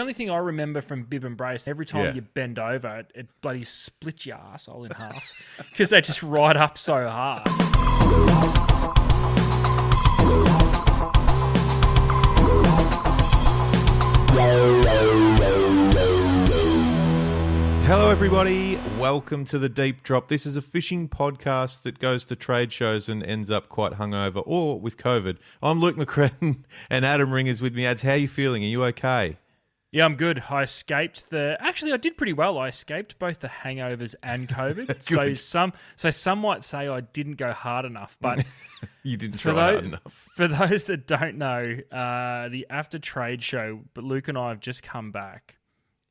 only thing I remember from Bib and Brace, every time Yeah. you bend over, it bloody splits your arsehole in half because they just ride up so hard. Hello, everybody. Welcome to The Deep Drop. This is a fishing podcast that goes to trade shows and ends up quite hungover or with COVID. I'm Luke McCredden and Adam Ring is with me. Ads, how are you feeling? Are you okay? Yeah, I'm good. I escaped Actually, I did pretty well. I escaped both the hangovers and COVID. so some might say I didn't go hard enough, but You didn't try hard enough. For those that don't know, the AFTA trade show, but Luke and I have just come back.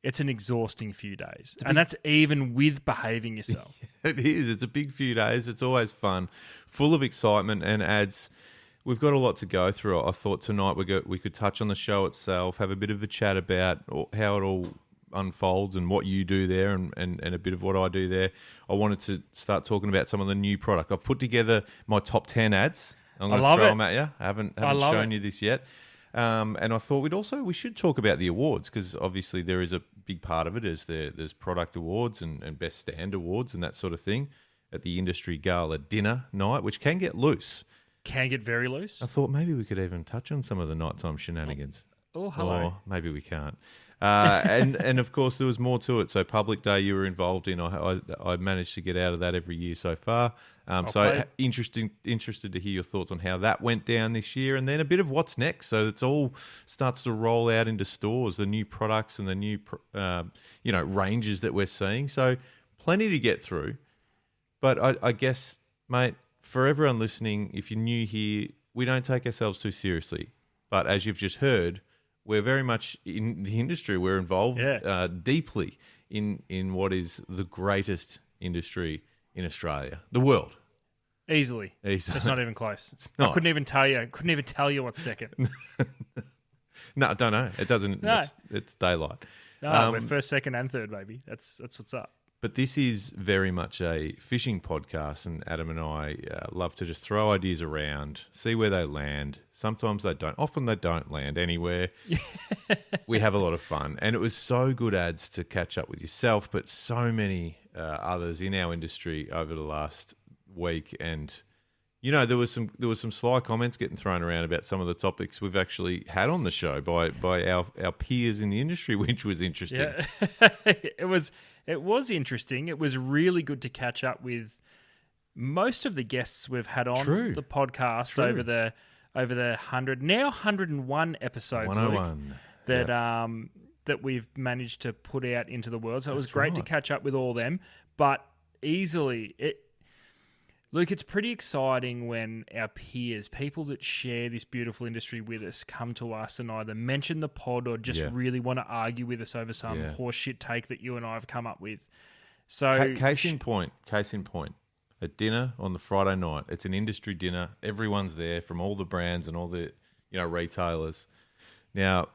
It's an exhausting few days, and that's even with behaving yourself. It is. It's a big few days. It's always fun, full of excitement and ads. We've got a lot to go through. I thought tonight we could touch on the show itself, have a bit of a chat about how it all unfolds and what you do there and a bit of what I do there. I wanted to start talking about some of the new product. I've put together my top 10 ads. I'm going to throw them at you. I haven't shown you this yet. And I thought we should talk about the awards because obviously there is a big part of it is there's product awards and best stand awards and that sort of thing at the industry gala dinner night, which can get loose. Can get very loose. I thought maybe we could even touch on some of the nighttime shenanigans. Oh, hello. Or maybe we can't. And of course there was more to it. So Public Day you were involved in. I managed to get out of that every year so far. Interested to hear your thoughts on how that went down this year, and then a bit of what's next. So it's all starts to roll out into stores, the new products and the new ranges that we're seeing. So plenty to get through. But I guess, mate, for everyone listening, if you're new here, we don't take ourselves too seriously. But as you've just heard, we're very much in the industry. We're involved deeply in what is the greatest industry in Australia, the world. Easily. It's not even close. It's not. I couldn't even tell you what's second. No, I don't know. It doesn't. No. It's daylight. No, we're first, second, and third, baby. That's what's up. But this is very much a fishing podcast, and Adam and I love to just throw ideas around, see where they land. Sometimes they don't. Often they don't land anywhere. We have a lot of fun. And it was so good, Ads, to catch up with yourself, but so many others in our industry over the last week. And, you know, there was some sly comments getting thrown around about some of the topics we've actually had on the show by our peers in the industry, which was interesting. Yeah. It was interesting. It was really good to catch up with most of the guests we've had on the podcast over the 101 episodes, 101. Luke, that we've managed to put out into the world. So it was great to catch up with all them. But Luke, it's pretty exciting when our peers, people that share this beautiful industry with us, come to us and either mention the pod or just really want to argue with us over some horseshit take that you and I have come up with. So, case in point, at dinner on the Friday night, it's an industry dinner. Everyone's there from all the brands and all the retailers. Now,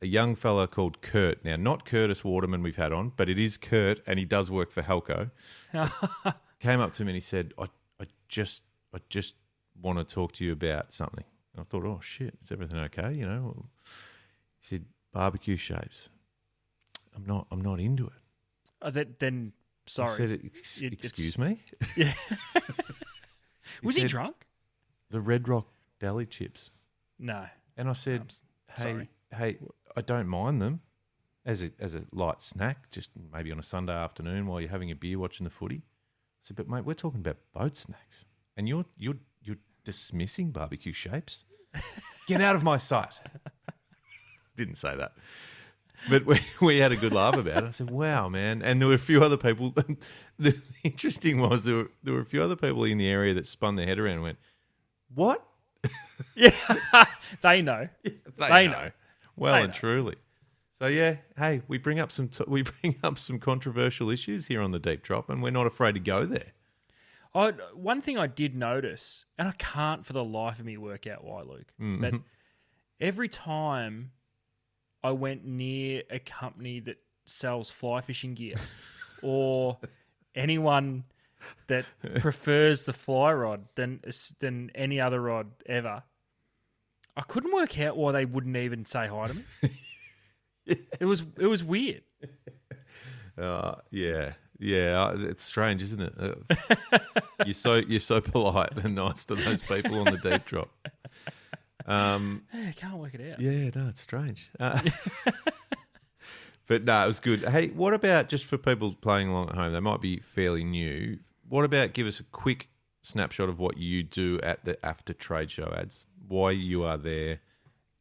a young fella called Kurt. Now, not Curtis Waterman we've had on, but it is Kurt, and he does work for Helco. Came up to me and he said, I just want to talk to you about something. And I thought, oh shit, is everything okay? He said, barbecue shapes. I'm not into it. Then sorry. I said, excuse me? Yeah. Was he drunk? The Red Rock deli chips. No. And I said, sorry. hey, I don't mind them as a light snack, just maybe on a Sunday afternoon while you're having a beer watching the footy. I said, but mate, we're talking about boat snacks, and you're dismissing barbecue shapes. Get out of my sight. Didn't say that, but we had a good laugh about it. I said, wow, man. And there were a few other people. The interesting was there were a few other people in the area that spun their head around and went, what? Yeah, they know. They know. Well they and know. Truly. So yeah, hey, we bring up some controversial issues here on the Deep Drop, and we're not afraid to go there. One thing I did notice, and I can't for the life of me work out why, Luke, but every time I went near a company that sells fly fishing gear or anyone that prefers the fly rod than any other rod ever, I couldn't work out why they wouldn't even say hi to me. It was weird. Yeah. It's strange, isn't it? You're so polite and nice to those people on the deep drop. I can't work it out. Yeah, no, it's strange. But no, it was good. Hey, what about just for people playing along at home? They might be fairly new. What about give us a quick snapshot of what you do at the AFTA trade show, Ads? Why you are there,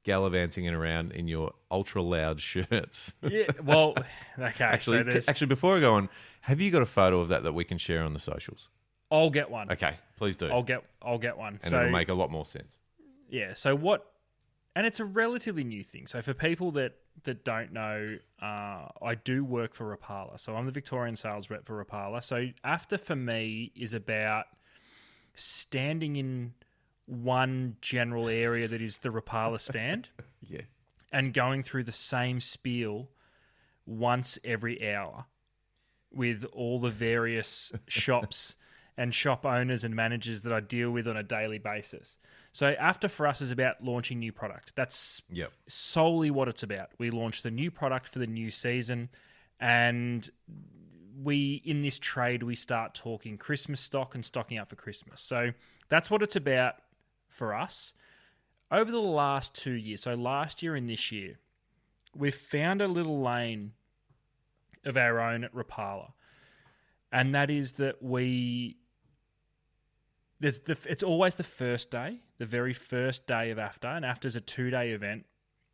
gallivanting around in your ultra loud shirts. Yeah, well, okay. Actually, before I go on, have you got a photo of that we can share on the socials? I'll get one. Okay, please do. I'll get one. And it'll make a lot more sense. Yeah. So what? And it's a relatively new thing. So for people that don't know, I do work for Rapala. So I'm the Victorian sales rep for Rapala. So AFTA for me is about standing in one general area that is the Rapala stand. Yeah. And going through the same spiel once every hour with all the various shops and shop owners and managers that I deal with on a daily basis. So AFTA for us is about launching new product. That's solely what it's about. We launch the new product for the new season, and in this trade, we start talking Christmas stock and stocking up for Christmas. So that's what it's about for us. Over the last 2 years, so last year and this year, we've found a little lane of our own at Rapala, and that is that it's always the first day, the very first day of AFTA, and AFTA is a 2-day event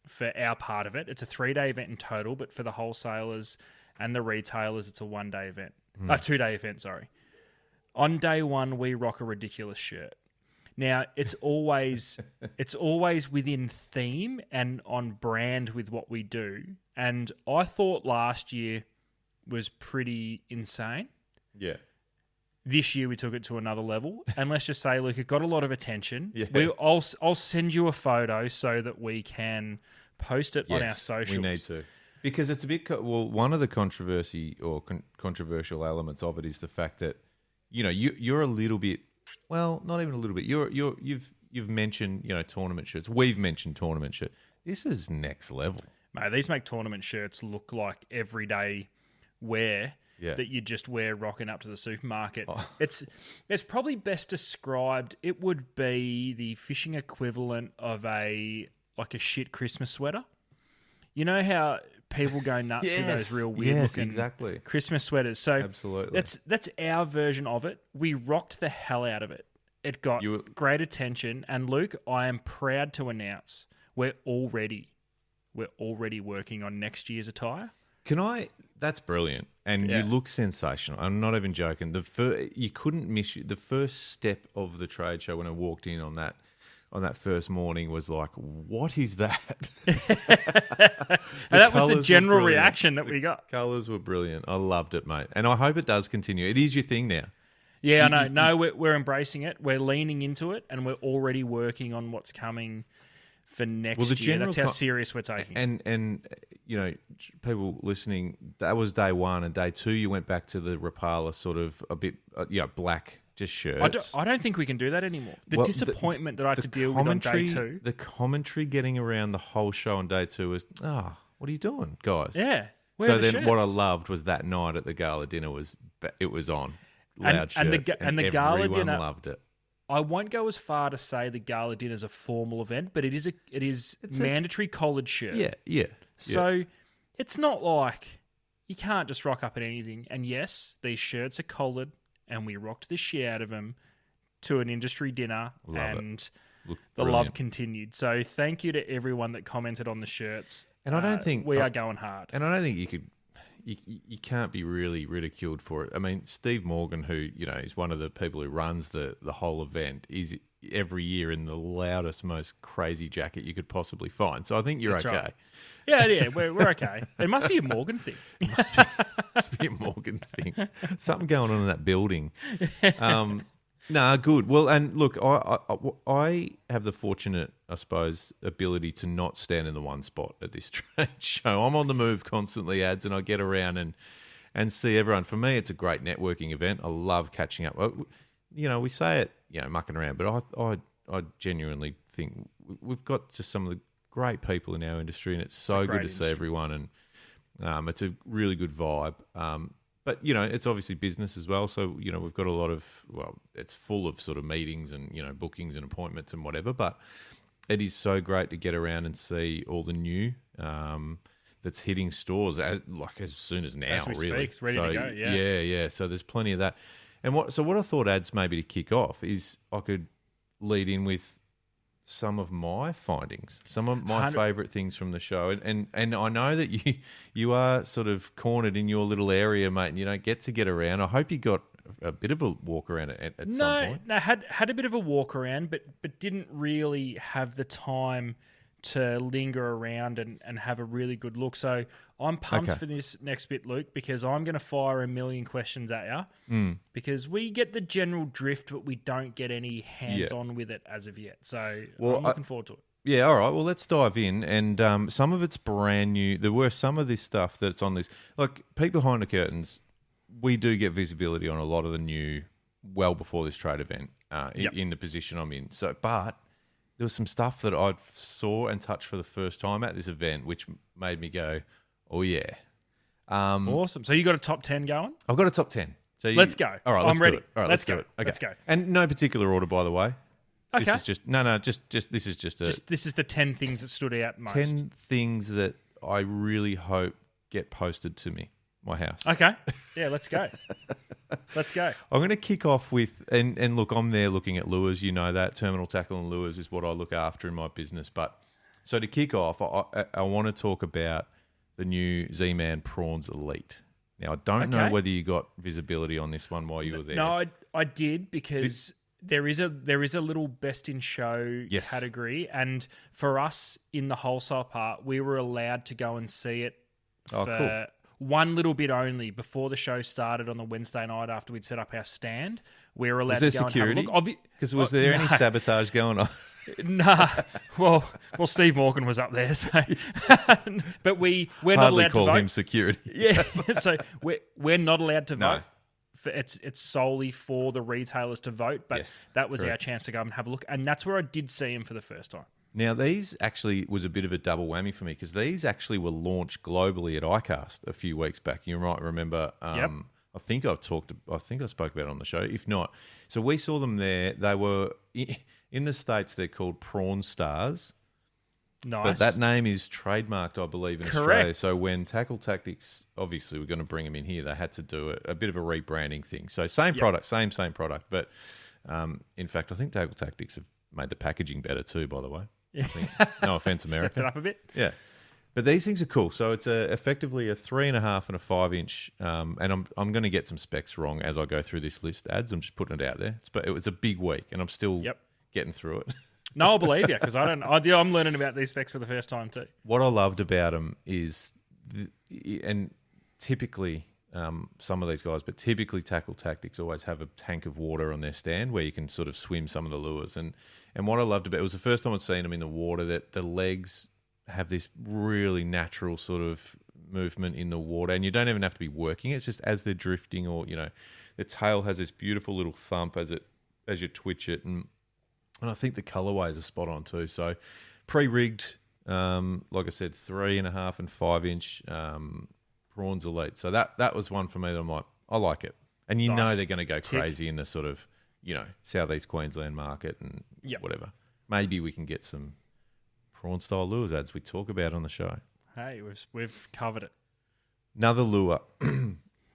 for our part of it. It's a 3-day event in total, but for the wholesalers and the retailers, it's a 1-day event. A 2-day event, sorry. On day one, we rock a ridiculous shirt. Now, it's always within theme and on brand with what we do. And I thought last year was pretty insane. Yeah. This year we took it to another level, and let's just say, look, it got a lot of attention. Yes. I'll send you a photo so that we can post it on our socials. We need to, because it's a bit. One of the controversy or controversial elements of it is the fact that you're a little bit. Well, not even a little bit. You've mentioned tournament shirts. We've mentioned tournament shirt. This is next level, mate. These make tournament shirts look like everyday wear. Yeah. That you just wear rocking up to the supermarket. Oh. It's probably best described. It would be the fishing equivalent of a shit Christmas sweater. You know how people go nuts with those real weird looking Christmas sweaters. So absolutely, that's our version of it. We rocked the hell out of it. It got great attention. And Luke, I am proud to announce we're already working on next year's attire. That's brilliant. And you look sensational. I'm not even joking. You couldn't miss the first step of the trade show when I walked in on that first morning was like, what is that? And that was the general reaction that we got. Colours were brilliant. I loved it, mate. And I hope it does continue. It is your thing now. Yeah, I know. We're embracing it. We're leaning into it, and we're already working on what's coming for next year. That's how serious we're taking. And people listening, that was day one, and day two you went back to the Rapala sort of a bit black, just shirts. I don't think we can do that anymore. The disappointment that I had to deal with on day two. The commentary getting around the whole show on day two was, what are you doing, guys? Yeah. So then shirts? What I loved was that night at the gala dinner was on. Loud shirts. And the gala dinner, loved it. I won't go as far to say the gala dinner is a formal event, but it is mandatory collared shirt. Yeah. So it's not like you can't just rock up at anything. And yes, these shirts are collared, and we rocked the shit out of them to an industry dinner, and the love continued. So thank you to everyone that commented on the shirts. And I don't think we are going hard. And I don't think you can't be really ridiculed for it. I mean, Steve Morgan, who is one of the people who runs the whole event, is every year in the loudest, most crazy jacket you could possibly find. So I think you're okay. Right. Yeah, we're okay. It must be a Morgan thing. Must be a Morgan thing. Something going on in that building. Good. Well, and look, I have the fortunate, I suppose, ability to not stand in the one spot at this trade show. I'm on the move constantly, Ads, and I get around and see everyone. For me, it's a great networking event. I love catching up. We say it, mucking around, but I genuinely think we've got just some of the great people in our industry, and it's so good to see everyone, and it's a really good vibe. But, it's obviously business as well. So, we've got a lot of, it's full of sort of meetings and, bookings and appointments and whatever. But it is so great to get around and see all the new that's hitting stores as soon as now, as we really. Speak, it's ready to go, Yeah. So there's plenty of that. And what I thought adds maybe to kick off is I could lead in with some of my findings, some of my favourite things from the show. And I know that you are sort of cornered in your little area, mate, and you don't get to get around. I hope you got a bit of a walk around at some point. No, had a bit of a walk around, but didn't really have the time to linger around and have a really good look. So I'm pumped for this next bit, Luke, because I'm going to fire a million questions at you because we get the general drift, but we don't get any hands-on with it as of yet. So I'm looking forward to it. Yeah, all right. Well, let's dive in. And some of it's brand new. There were some of this stuff that's on this. Like, peek behind the curtains, we do get visibility on a lot of the new well before this trade event in the position I'm in. But there was some stuff that I saw and touched for the first time at this event, which made me go, oh, yeah. Awesome. So you got a top 10 going? I've got a top 10. So let's go. All right, I'm ready. All right, let's go. Okay. Let's go. And no particular order, by the way. Okay. This is just this is just this is the 10 things that stood out most. 10 things that I really hope get posted to me, my house. Okay. Yeah, let's go. Let's go. I'm going to kick off with, and look, I'm there looking at lures. You know that. Terminal tackle and lures is what I look after in my business. But so to kick off, I want to talk about the new Z-Man Prawns Elite. Now, I don't know whether you got visibility on this one while you were there. No, I did because there is a little best in show category. And for us in the wholesale part, we were allowed to go and see it for one little bit only before the show started on the Wednesday night after we'd set up our stand. We were allowed to go security? And have a look. Because was there any sabotage going on? Nah. Well, Steve Morgan was up there, so but we're not hardly allowed call to vote. him security. Yeah. So we're not allowed to vote. It's solely for the retailers to vote, but that was our chance to go and have a look. And that's where I did see him for the first time. Now, these actually was a bit of a double whammy for me because these actually were launched globally at ICAST a few weeks back. You might remember. I think I spoke about it on the show. If not, so we saw them there. They were in the States. They're called Prawn Stars. Nice. But that name is trademarked, I believe, in Australia. So when Tackle Tactics, obviously, we're going to bring them in here, they had to do a bit of a rebranding thing. So same product, same product. But in fact, I think Tackle Tactics have made the packaging better too, by the way. Yeah. No offense, America. Stepped it up a bit. Yeah. But these things are cool. So it's effectively a 3.5 and a 5 inch. And I'm going to get some specs wrong as I go through this list, ads. I'm just putting it out there. But it was a big week, and I'm still getting through it. No, I'll believe you because I'm learning about these specs for the first time too. What I loved about them is, and typically some of these guys, but typically Tackle Tactics always have a tank of water on their stand where you can sort of swim some of the lures. And what I loved about it was the first time I'd seen them in the water, that the legs have this really natural sort of movement in the water, and you don't even have to be working it. It's just as they're drifting, or the tail has this beautiful little thump as you twitch it, and I think the colorways are spot on too. So pre-rigged, like I said, 3.5 and 5 inch Prawns Elite. So that was one for me that I'm like, I like it, and know they're going to go crazy in the sort of Southeast Queensland market and whatever. Maybe we can get some prawn style lures ads we talk about on the show. Hey, we've covered it. Another lure.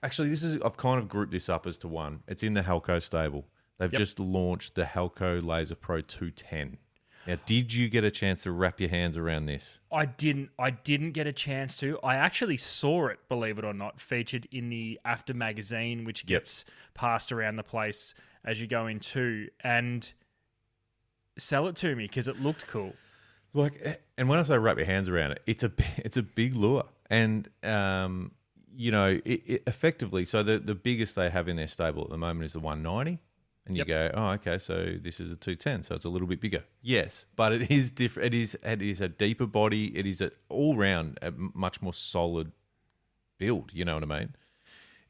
Actually, I've kind of grouped this up as to one. It's in the Helco stable. They've just launched the Helco Laser Pro 210. Now, did you get a chance to wrap your hands around this? I didn't get a chance to. I actually saw it, believe it or not, featured in the AFTA magazine, which gets passed around the place as you go in too. And sell it to me because it looked cool. And when I say wrap your hands around it, it's a big lure, and it effectively. So the biggest they have in their stable at the moment is the 190, and you go, oh, okay, so this is a 210, so it's a little bit bigger. Yes, but it is different. It is a deeper body. It is all round a much more solid build. You know what I mean?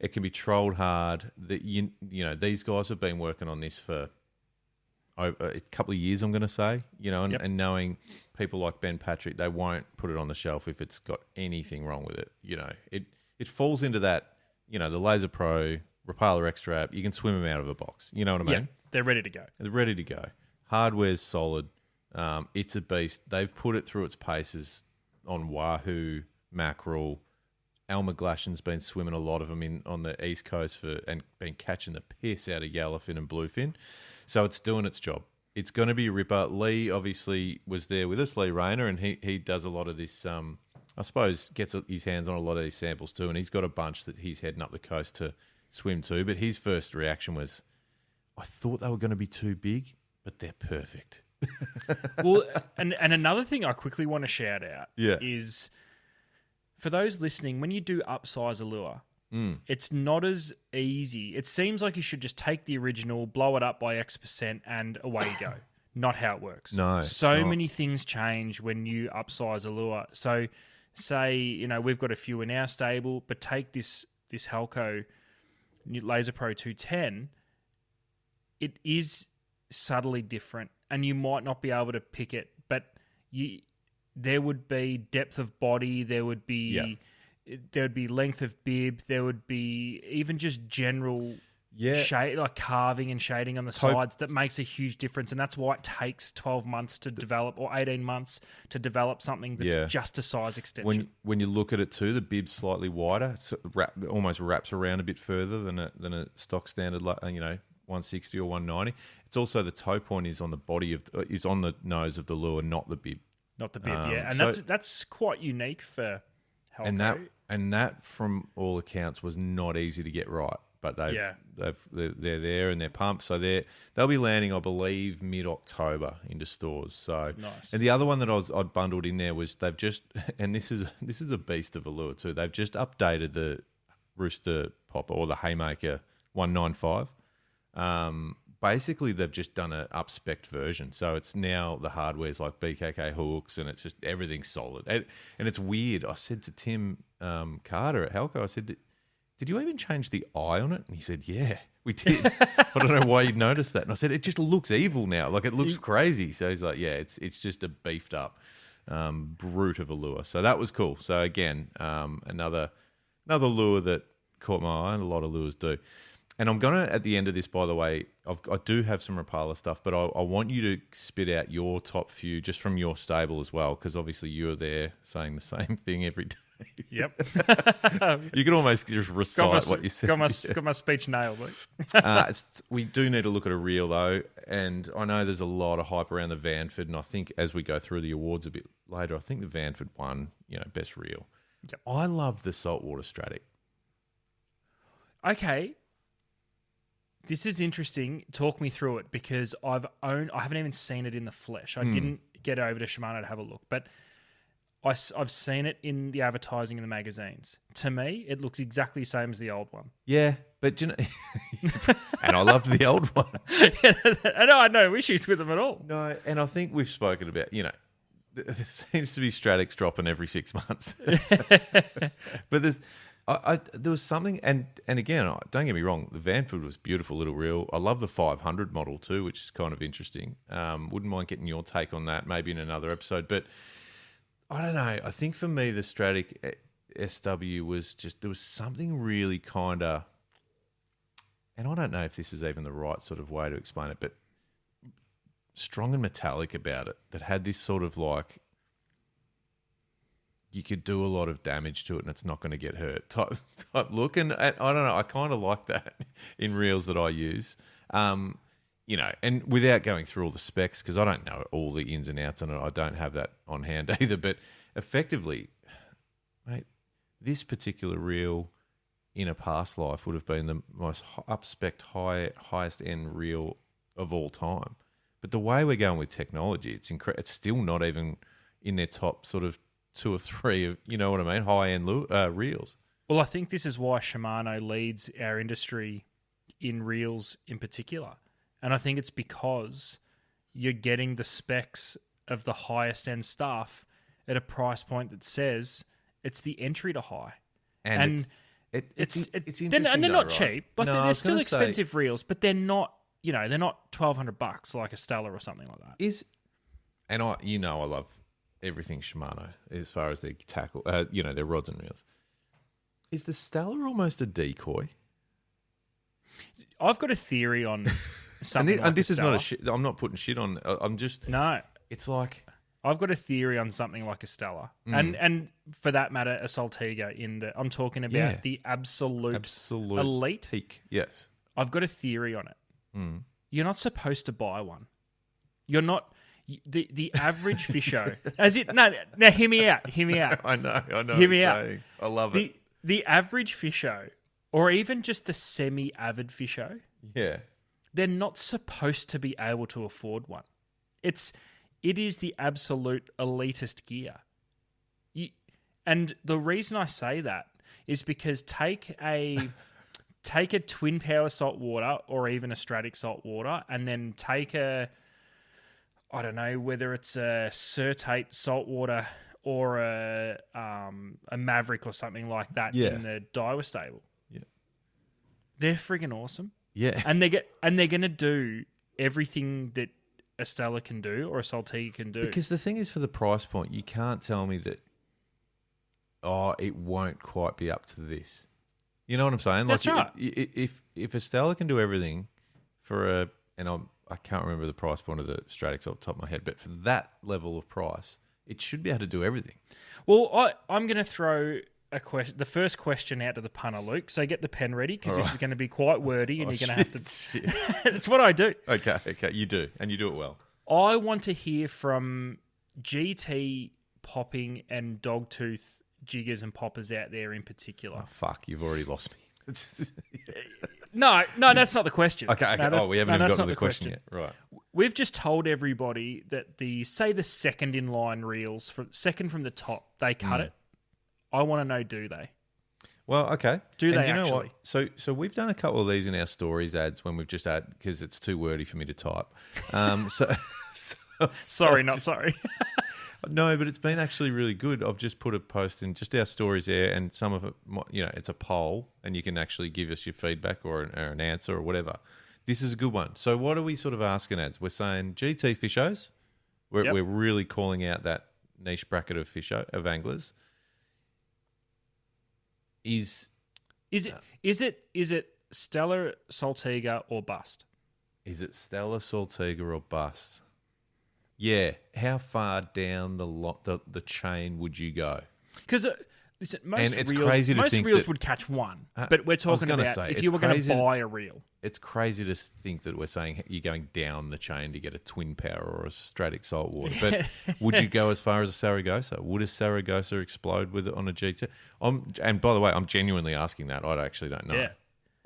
It can be trolled hard. These guys have been working on this for a couple of years, I'm going to say, and knowing people like Ben Patrick, they won't put it on the shelf if it's got anything wrong with it. You know, it falls into that, you know, the Laser Pro, Rapala Extra app, you can swim them out of a box. You know what I mean? They're ready to go. They're ready to go. Hardware's solid. It's a beast. They've put it through its paces on Wahoo, Mackerel. Al McGlashan's been swimming a lot of them on the East Coast and been catching the piss out of yellowfin and bluefin. So it's doing its job. It's going to be a ripper. Lee obviously was there with us, Lee Rayner, and he does a lot of this, I suppose, gets his hands on a lot of these samples too, and he's got a bunch that he's heading up the coast to swim to. But his first reaction was, I thought they were going to be too big, but they're perfect. Well, and another thing I quickly want to shout out is, for those listening, when you do upsize a lure, it's not as easy. It seems like you should just take the original, blow it up by X%, and away you go. Not how it works. No, so many things change when you upsize a lure. So, say, you know, we've got a few in our stable, but take this Halco Laser Pro 210. It is subtly different, and you might not be able to pick it, but there would be depth of body, there would be length of bib, there would be even just general shade, like carving and shading on the sides that makes a huge difference, and that's why it takes 12 months to develop, or 18 months to develop something that's just a size extension. When you look at it too, the bib's slightly wider, almost wraps around a bit further than a stock standard, 160 or 190. It's also the toe point is on the is on the nose of the lure, not the bib. Not the bib, and that's quite unique for Halco. And that, from all accounts, was not easy to get right. But they're there and they're pumped. So they'll be landing, I believe, mid-October into stores. So nice. And the other one that I'd bundled in there was they've just, and this is a beast of a lure too. They've just updated the Rooster Popper, or the Haymaker 195. Basically, they've just done an up-spec'd version. So it's now the hardware's like BKK hooks, and it's just everything's solid. And it's weird. I said to Tim Carter at Halco, I said, did you even change the eye on it? And he said, yeah, we did. I don't know why you'd notice that. And I said, it just looks evil now. Like, it looks crazy. So he's like, yeah, it's just a beefed up brute of a lure. So that was cool. So again, another lure that caught my eye, and a lot of lures do. And I'm going to, at the end of this, by the way, I do have some Rapala stuff, but I want you to spit out your top few just from your stable as well, because obviously you're there saying the same thing every day. Yep. You can almost just recite what you said. Got my speech nailed. We do need to look at a reel, though, and I know there's a lot of hype around the Vanford, and I think as we go through the awards a bit later, I think the Vanford won, best reel. Yep. I love the saltwater Stratic. Okay. This is interesting. Talk me through it, because I haven't even seen it in the flesh. I didn't get over to Shimano to have a look, but I've seen it in the advertising in the magazines. To me, it looks exactly the same as the old one. Yeah, but and I loved the old one. And I had no issues with them at all. No, and I think we've spoken about, there seems to be Stratics dropping every 6 months. But there was something, and again, don't get me wrong, the Vanford was a beautiful little reel. I love the 500 model too, which is kind of interesting. Wouldn't mind getting your take on that, maybe in another episode. But I don't know. I think for me, the Stratic SW was just, there was something really kind of, and I don't know if this is even the right sort of way to explain it, but strong and metallic about it, that had this sort of like, you could do a lot of damage to it and it's not going to get hurt type look. And I don't know, I kind of like that in reels that I use. And without going through all the specs, because I don't know all the ins and outs on it, I don't have that on hand either. But effectively, mate, this particular reel in a past life would have been the most up-spec'd, highest end reel of all time. But the way we're going with technology, it's it's still not even in their top sort of 2 or 3 of, you know what I mean, high-end reels. Well, I think this is why Shimano leads our industry in reels in particular. And I think it's because you're getting the specs of the highest end stuff at a price point that says it's the entry to high. And it's interesting. And they're not cheap. Like, they're still expensive reels, but they're not, they're not $1,200 like a Stella or something like that. I love everything Shimano as far as their tackle, their rods and reels. Is the Stella almost a decoy? I've got a theory on something. And this is Stella. not a shit. I'm not putting shit on. I'm just no. It's like I've got a theory on something like a Stella, and for that matter, a Saltiga. I'm talking about the absolute elite peak. Yes, I've got a theory on it. You're not supposed to buy one. You're not. The average fisho, as it no. Now hear me out. I know. Hear me out. Saying. I love it. The average fisho, or even just the semi-avid fisho, they're not supposed to be able to afford one. It is the absolute elitist gear. And the reason I say that is because take a twin power saltwater or even a Stratic saltwater, and then take I don't know whether it's a Certate saltwater or a Maverick or something like that in the Daiwa stable. Yeah, they're friggin' awesome. Yeah, and they're gonna do everything that a Stella can do or a Saltiga can do. Because the thing is, for the price point, you can't tell me that. Oh, it won't quite be up to this. You know what I'm saying? That's right. If a Stella can do everything for I can't remember the price point of the Stratix off the top of my head, but for that level of price, it should be able to do everything. Well, I'm going to throw the first question out to the punter, Luke. So get the pen ready because this is going to be quite wordy, and you're going to have to. It's what I do. Okay, you do, and you do it well. I want to hear from GT popping and dogtooth jiggers and poppers out there in particular. Oh, fuck, you've already lost me. No, that's not the question. Okay. No, we haven't even got to the question yet. Right. We've just told everybody that the second in line reels, second from the top, they cut it. I want to know, do they? Well, okay. Do they you know actually? What? So we've done a couple of these in our stories ads when we've just because it's too wordy for me to type. Sorry. No, but it's been actually really good. I've just put a post in just our stories there, and some of it, it's a poll, and you can actually give us your feedback or an answer or whatever. This is a good one. So what are we sort of asking ads? We're saying GT fishos. We're really calling out that niche bracket of of anglers. Is it Stella, Saltiga, or bust? Is it Stella, Saltiga, or bust? Yeah. How far down the chain would you go? Because most reels would catch one, but we're talking about if you were going to buy a reel. It's crazy to think that we're saying you're going down the chain to get a twin power or a Stratic saltwater. But would you go as far as a Saragossa? Would a Saragossa explode with it on a GT? And by the way, I'm genuinely asking that. I actually don't know. Yeah.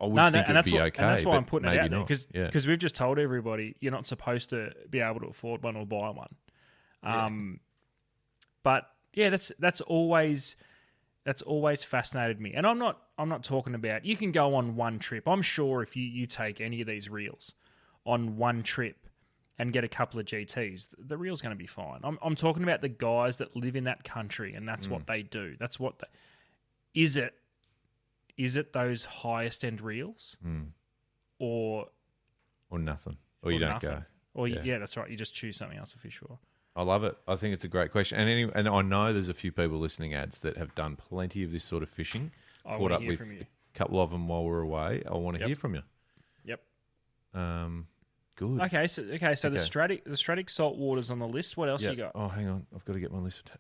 I would think it would be okay. And that's why I'm putting it out there because we've just told everybody you're not supposed to be able to afford one or buy one. But yeah, that's always fascinated me. And I'm not talking about you can go on one trip. I'm sure if you take any of these reels on one trip and get a couple of GTs, the reel's going to be fine. I'm talking about the guys that live in that country and that's what they do. That's what is it those highest end reels or nothing, or you don't nothing. go, or that's right. You just choose something else to fish for. I love it. I think it's a great question, and I know there's a few people listening ads that have done plenty of this sort of fishing. I caught up hear with from you. A couple of them while we're away. I want to hear from you. Yep. Good. Okay. So the Stratic saltwater's on the list. What else you got? Oh, hang on. I've got to get my list.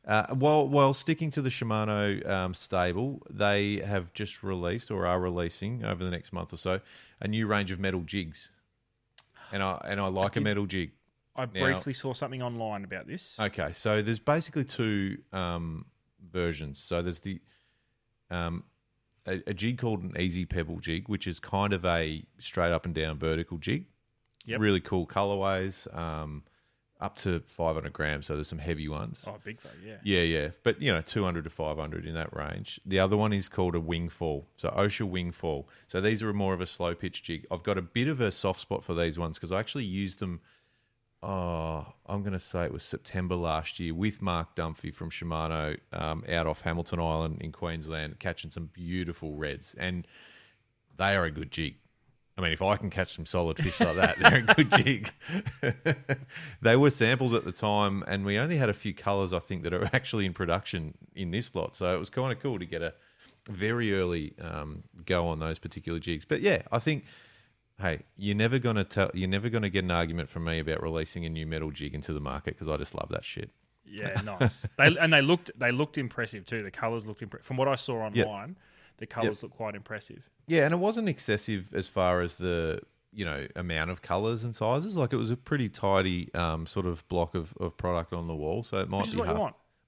While sticking to the Shimano stable, they have just released or are releasing over the next month or so a new range of metal jigs, and I like a metal jig. I briefly saw something online about this. Okay, so there's basically two versions. So there's the a jig called an Easy Pebble jig, which is kind of a straight up and down vertical jig. Yep. Really cool colorways. Up to 500 grams, so there's some heavy ones. Oh, big though, yeah. Yeah. But, 200 to 500 in that range. The other one is called a Wingfall, so OSHA Wingfall. So these are more of a slow pitch jig. I've got a bit of a soft spot for these ones because I actually used them, I'm going to say it was September last year with Mark Dunphy from Shimano out off Hamilton Island in Queensland, catching some beautiful reds. And they are a good jig. I mean, if I can catch some solid fish like that, they're a good jig. They were samples at the time, and we only had a few colours, I think, that are actually in production in this lot. So it was kind of cool to get a very early go on those particular jigs. But yeah, I think, hey, you're never gonna get an argument from me about releasing a new metal jig into the market because I just love that shit. Yeah, nice. They looked impressive too. The colours looked impressive. From what I saw online, the colours looked quite impressive. Yeah, and it wasn't excessive as far as the amount of colours and sizes. Like, it was a pretty tidy sort of block of product on the wall. So it might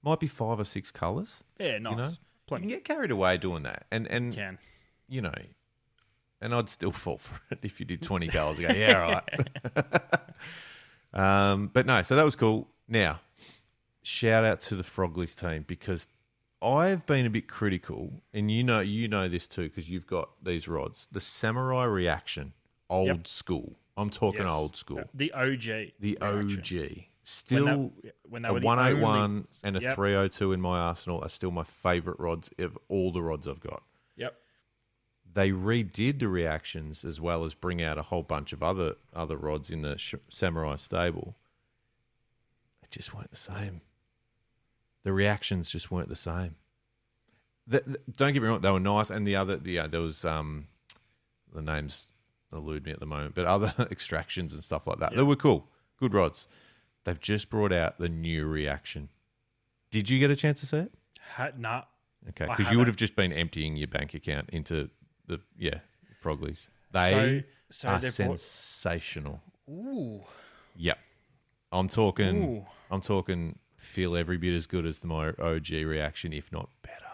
might be 5 or 6 colours. Yeah, nice. You can get carried away doing that, and can. And I'd still fall for it if you did 20 colours. I go, yeah, right. But no, so that was cool. Now, shout out to the Froglies team, because I've been a bit critical, and you know this too because you've got these rods. The Samurai Reaction, old school. I'm talking old school. The OG. The reaction. OG. Still, when they were a 181 and a 302 in my arsenal are still my favourite rods of all the rods I've got. Yep. They redid the reactions as well as bring out a whole bunch of other rods in the Samurai stable. They just weren't the same. The reactions just weren't the same. Don't get me wrong, they were nice, and there was the names elude me at the moment, but other extractions and stuff like that. They were cool, good rods. They've just brought out the new reaction. Did you get a chance to see it? Nah. Okay, because you would have just been emptying your bank account into the Froglies. They are sensational. Ooh. Yep. I'm talking feel every bit as good as my OG reaction, if not better.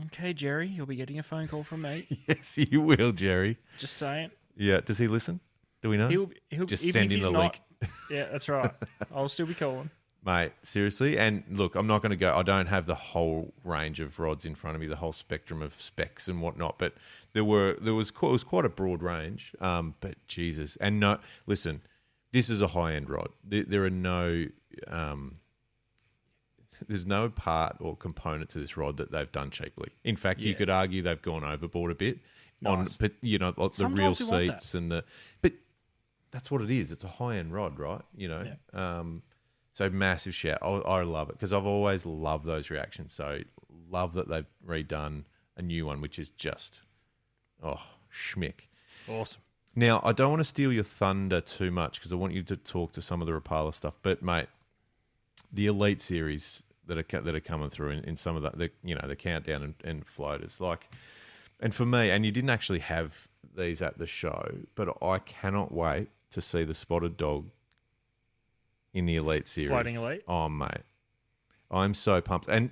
Okay, Jerry, you'll be getting a phone call from me. Yes, you will, Jerry. Just saying. Yeah. Does he listen? Do we know? He'll just send him the link. Yeah, that's right. I'll still be calling. Mate, seriously. And look, I'm not going to go. I don't have the whole range of rods in front of me, the whole spectrum of specs and whatnot. But it was quite a broad range. But Jesus, and no, listen, this is a high end rod. There are no. There's no part or component to this rod that they've done cheaply. In fact, you could argue they've gone overboard a bit on, but like the real seats and but that's what it is. It's a high end rod, right? So massive shout. I love it because I've always loved those reactions. So love that they've redone a new one, which is just schmick. Awesome. Now, I don't want to steal your thunder too much because I want you to talk to some of the Rapala stuff, but mate, the Elite series that are coming through in some of the countdown and floaters, and for me, and you didn't actually have these at the show, but I cannot wait to see the spotted dog in the Elite series. Floating Elite? Oh, mate. I'm so pumped. And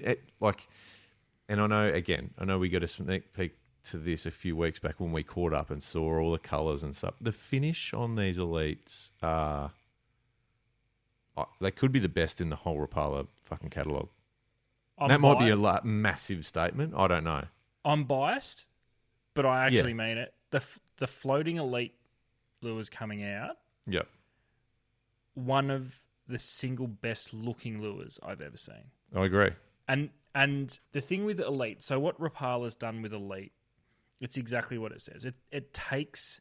I know we got a sneak peek to this a few weeks back when we caught up and saw all the colours and stuff. The finish on these Elites are... they could be the best in the whole Rapala fucking catalogue. That might be a massive statement. I don't know. I'm biased, but I actually mean it. The floating Elite lures coming out. Yep. One of the single best looking lures I've ever seen. I agree. And the thing with Elite, so what Rapala's done with Elite, it's exactly what it says. It takes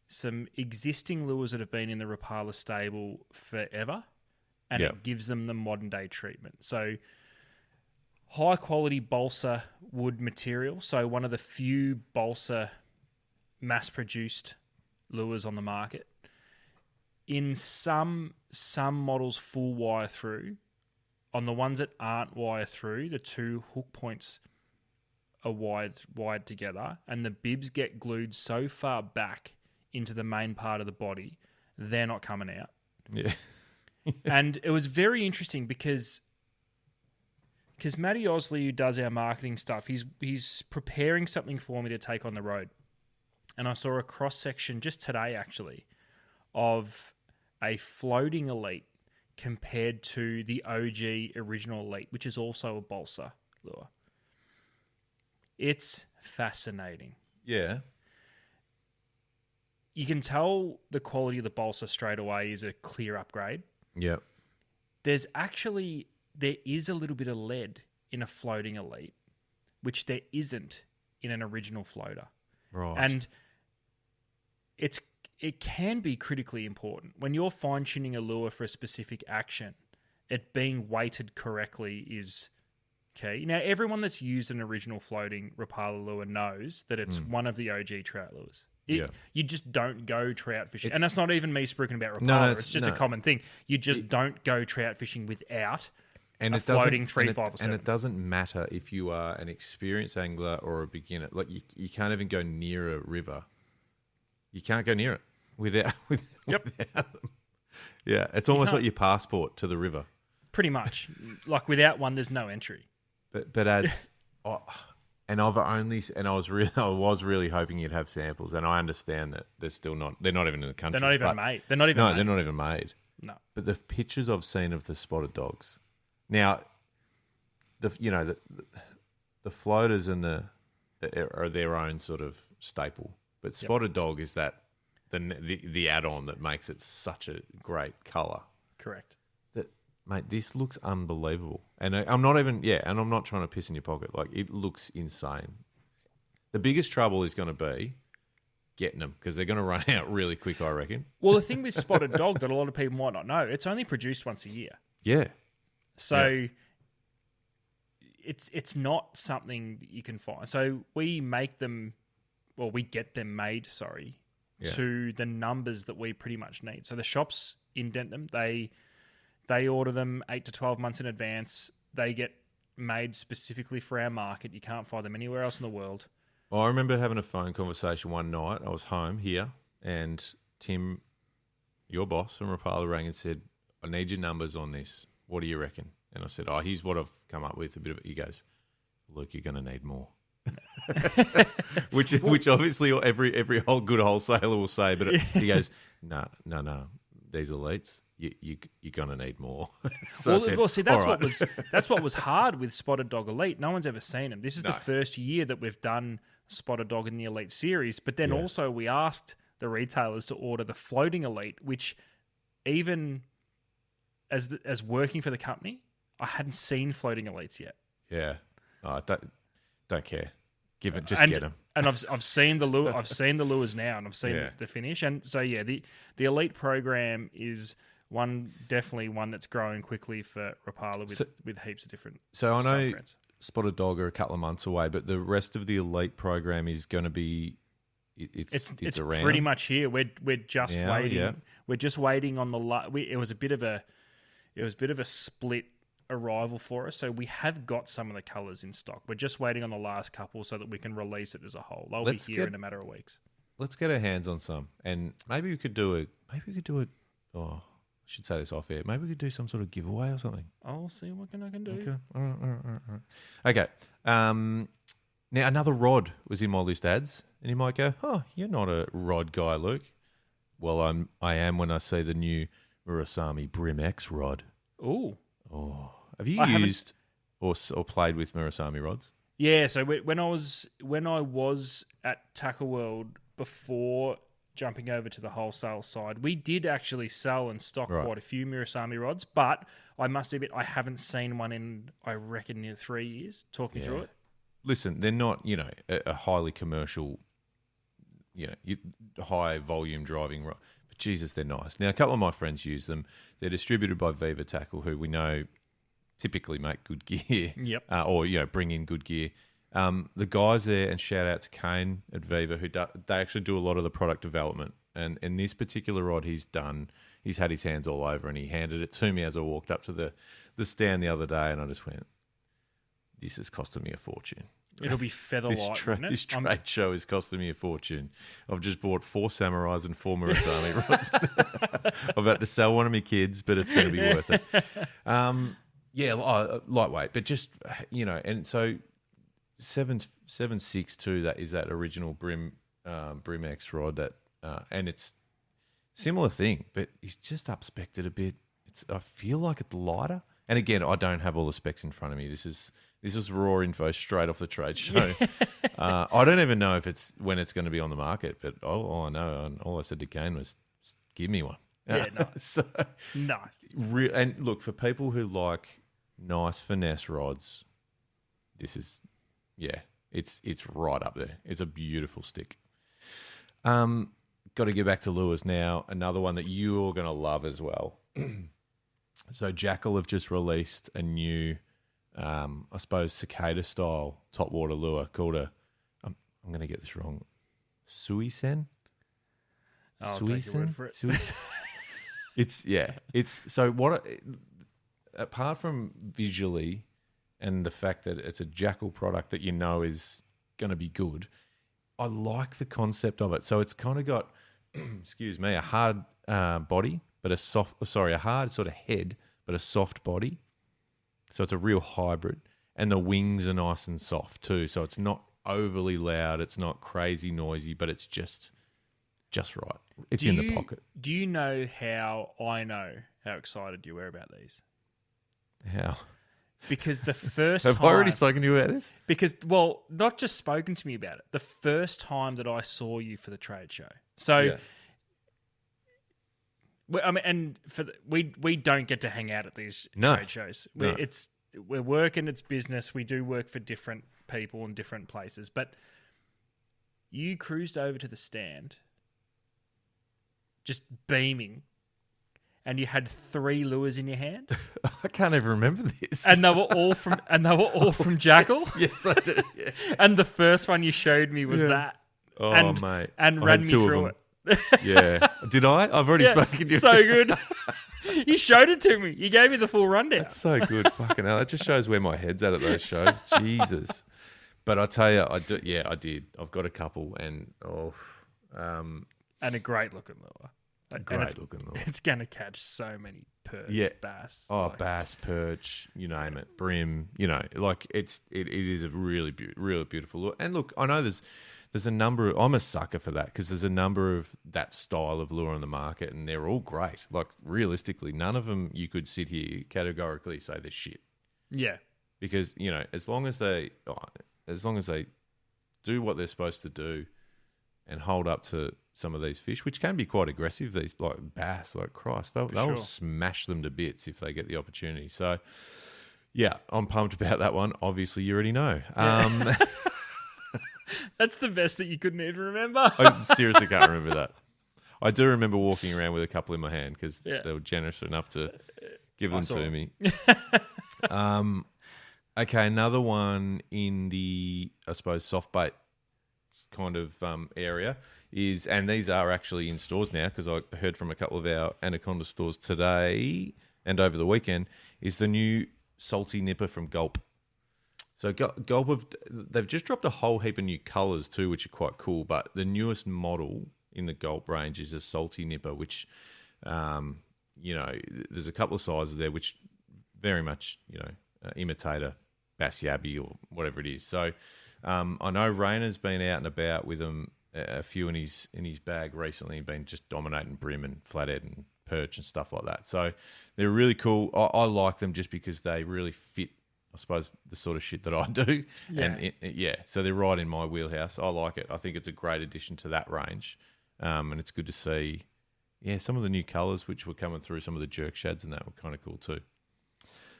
some existing lures that have been in the Rapala stable forever, and it gives them the modern day treatment. So high quality balsa wood material. So one of the few balsa mass produced lures on the market. In some models full wire through. On the ones that aren't wire through, the two hook points are wired together, and the bibs get glued so far back into the main part of the body, they're not coming out. Yeah. And it was very interesting because Matty Osley, who does our marketing stuff, he's preparing something for me to take on the road. And I saw a cross-section just today, actually, of a floating Elite compared to the OG original Elite, which is also a balsa lure. It's fascinating. Yeah. You can tell the quality of the balsa straight away is a clear upgrade. Yeah. There is a little bit of lead in a floating Elite, which there isn't in an original floater. Right. And it can be critically important when you're fine tuning a lure for a specific action. It being weighted correctly is key. Now, everyone that's used an original floating Rapala lure knows that it's one of the OG trout lures. You just don't go trout fishing. And that's not even me speaking about Rapala. It's just a common thing. You just don't go trout fishing without a floating 3, 5 or 7. And it doesn't matter if you are an experienced angler or a beginner. Like you can't even go near a river. You can't go near it without them. Yeah, it's almost like your passport to the river. Pretty much. Like without one, there's no entry. But as and I was really hoping you'd have samples, and I understand that they're not even in the country. They're not even made. They're not even made. No. But the pictures I've seen of the spotted dogs. Now, the floaters and are their own sort of staple, but spotted dog is that the add-on that makes it such a great colour. Correct. Mate, this looks unbelievable. And I'm not trying to piss in your pocket. Like, it looks insane. The biggest trouble is going to be getting them because they're going to run out really quick, I reckon. Well, the thing with spotted dog that a lot of people might not know, it's only produced once a year. Yeah. So it's not something that you can find. So we get them made, to the numbers that we pretty much need. So the shops indent them. They order them 8 to 12 months in advance. They get made specifically for our market. You can't find them anywhere else in the world. Well, I remember having a phone conversation one night. I was home here, and Tim, your boss from Rapala, rang and said, I need your numbers on this. What do you reckon? And I said, here's what I've come up with. He goes, look, you're going to need more. which obviously every whole good wholesaler will say, but he goes, no, these elites, you're gonna need more. That's what was hard with Spotted Dog Elite. No one's ever seen them. This is the first year that we've done Spotted Dog in the Elite series. But then also we asked the retailers to order the Floating Elite, which even as working for the company, I hadn't seen Floating Elites yet. Yeah, don't care. Get them. And I've seen the lure. I've seen the lures now, and I've seen the finish. And so the Elite program is definitely one that's growing quickly for Rapala with heaps of different. So I know subprints. Spotted Dog are a couple of months away, but the rest of the Elite program is going to be it's around. Pretty much here. We're just waiting. Yeah. We're just waiting on the. It was a bit of a split arrival for us, so we have got some of the colours in stock. We're just waiting on the last couple so that we can release it as a whole. They'll be here in a matter of weeks. Let's get our hands on some, and maybe we could do a. Oh, I should say this off air. Maybe we could do some sort of giveaway or something. I'll see what I can do. Okay. All right. Okay. Now another rod was in my list ads, and you might go, "Oh, you're not a rod guy, Luke." Well, I am when I see the new Murasami Brim X rod. Ooh. Oh. Have you used or played with Murasami rods? Yeah. So when I was at Tackle World before jumping over to the wholesale side, we did actually sell and stock quite a few Murasami rods, but I must admit I haven't seen one in, I reckon, near 3 years. Talk me through it. Listen, they're not, a highly commercial, high volume driving rod, but Jesus, they're nice. Now, a couple of my friends use them. They're distributed by Viva Tackle, who we know typically make good gear. Yep. Or bring in good gear. The guys there, and shout out to Kane at Viva, they actually do a lot of the product development. And in this particular rod he's had his hands all over, and he handed it to me as I walked up to the stand the other day, and I just went, this is costing me a fortune. It'll be featherlight, won't it? This trade show is costing me a fortune. I've just bought 4 Samurais and 4 Murasami rods. I'm about to sell one of my kids, but it's going to be worth it. Lightweight, but just, and so 7.62, that is that original Brim X rod, that and it's similar thing, but he's just up-spec'd a bit. I feel like it's lighter. And again, I don't have all the specs in front of me. This is raw info straight off the trade show. I don't even know when it's going to be on the market, but all I know, and all I said to Kane was, give me one. Yeah, nice. Nice. And look, for people who like nice finesse rods, this is, it's right up there. It's a beautiful stick. got to get back to lures now. Another one that you're going to love as well. So Jackal have just released a new, I suppose, cicada-style topwater lure called I'm going to get this wrong, Suisen? I'll take your word for it. It's apart from visually and the fact that it's a Jackal product that you know is going to be good, I like the concept of it. So it's kind of got, excuse me, a hard body, but a hard sort of head, but a soft body. So it's a real hybrid. And the wings are nice and soft too. So it's not overly loud. It's not crazy noisy, but it's just right. It's in the pocket. Do you know how I know how excited you were about these? How? Because the first Have time... I already spoken to you about this? Because, well, not just spoken to me about it. The first time that I saw you for the trade show. So... Yeah. I mean, and we don't get to hang out at these trade shows. We're working, it's business. We do work for different people in different places. But you cruised over to the stand, just beaming, and you had 3 lures in your hand. I can't even remember this. And they were all from Jackal. Yes, I do. Yeah. And the first one you showed me was that. Oh, mate. And ran me through it. Yeah. Did I? I've already spoken to you. So good. You showed it to me. You gave me the full rundown. That's so good. Fucking hell. That just shows where my head's at those shows. Jesus. But I tell you, I did. I've got a couple and and a great looking lure. Looking lure. It's going to catch so many perch, bass. Bass, perch, you name it, brim, it is a really beautiful lure. And look, I know there's a number I'm a sucker for that because there's a number of that style of lure on the market and they're all great. Like realistically, none of them you could sit here categorically say they're shit. Yeah. Because, as long as they do what they're supposed to do and hold up to some of these fish, which can be quite aggressive, these like bass, like Christ, they'll smash them to bits if they get the opportunity. So, yeah, I'm pumped about that one. Obviously, you already know. Yeah. That's the best that you couldn't even remember. I seriously can't remember that. I do remember walking around with a couple in my hand because they were generous enough to give them to me. Okay, another one in the, I suppose, soft bait kind of area is, and these are actually in stores now because I heard from a couple of our Anaconda stores today and over the weekend, is the new salty nipper from Gulp. So Gulp, they've just dropped a whole heap of new colours too, which are quite cool. But the newest model in the Gulp range is a salty nipper, which, there's a couple of sizes there, which very much, imitator bass yabby or whatever it is. So I know Rayner's been out and about with them, a few in his bag recently, and been just dominating brim and flathead and perch and stuff like that. So they're really cool. I like them just because they really fit, I suppose, the sort of shit that I do. Yeah. And so they're right in my wheelhouse. I like it. I think it's a great addition to that range. And it's good to see, some of the new colours which were coming through, some of the jerk shads and that were kind of cool too.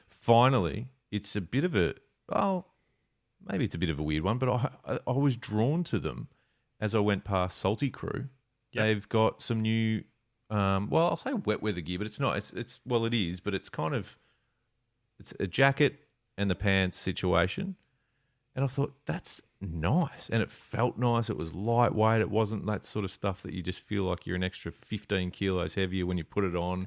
Finally, it's a bit of maybe it's a bit of a weird one, but I was drawn to them as I went past Salty Crew. Yep. They've got some new, I'll say wet weather gear, but it's not. It is, but it's kind of, it's a jacket and the pants situation. And I thought, that's nice. And it felt nice. It was lightweight. It wasn't that sort of stuff that you just feel like you're an extra 15 kilos heavier when you put it on.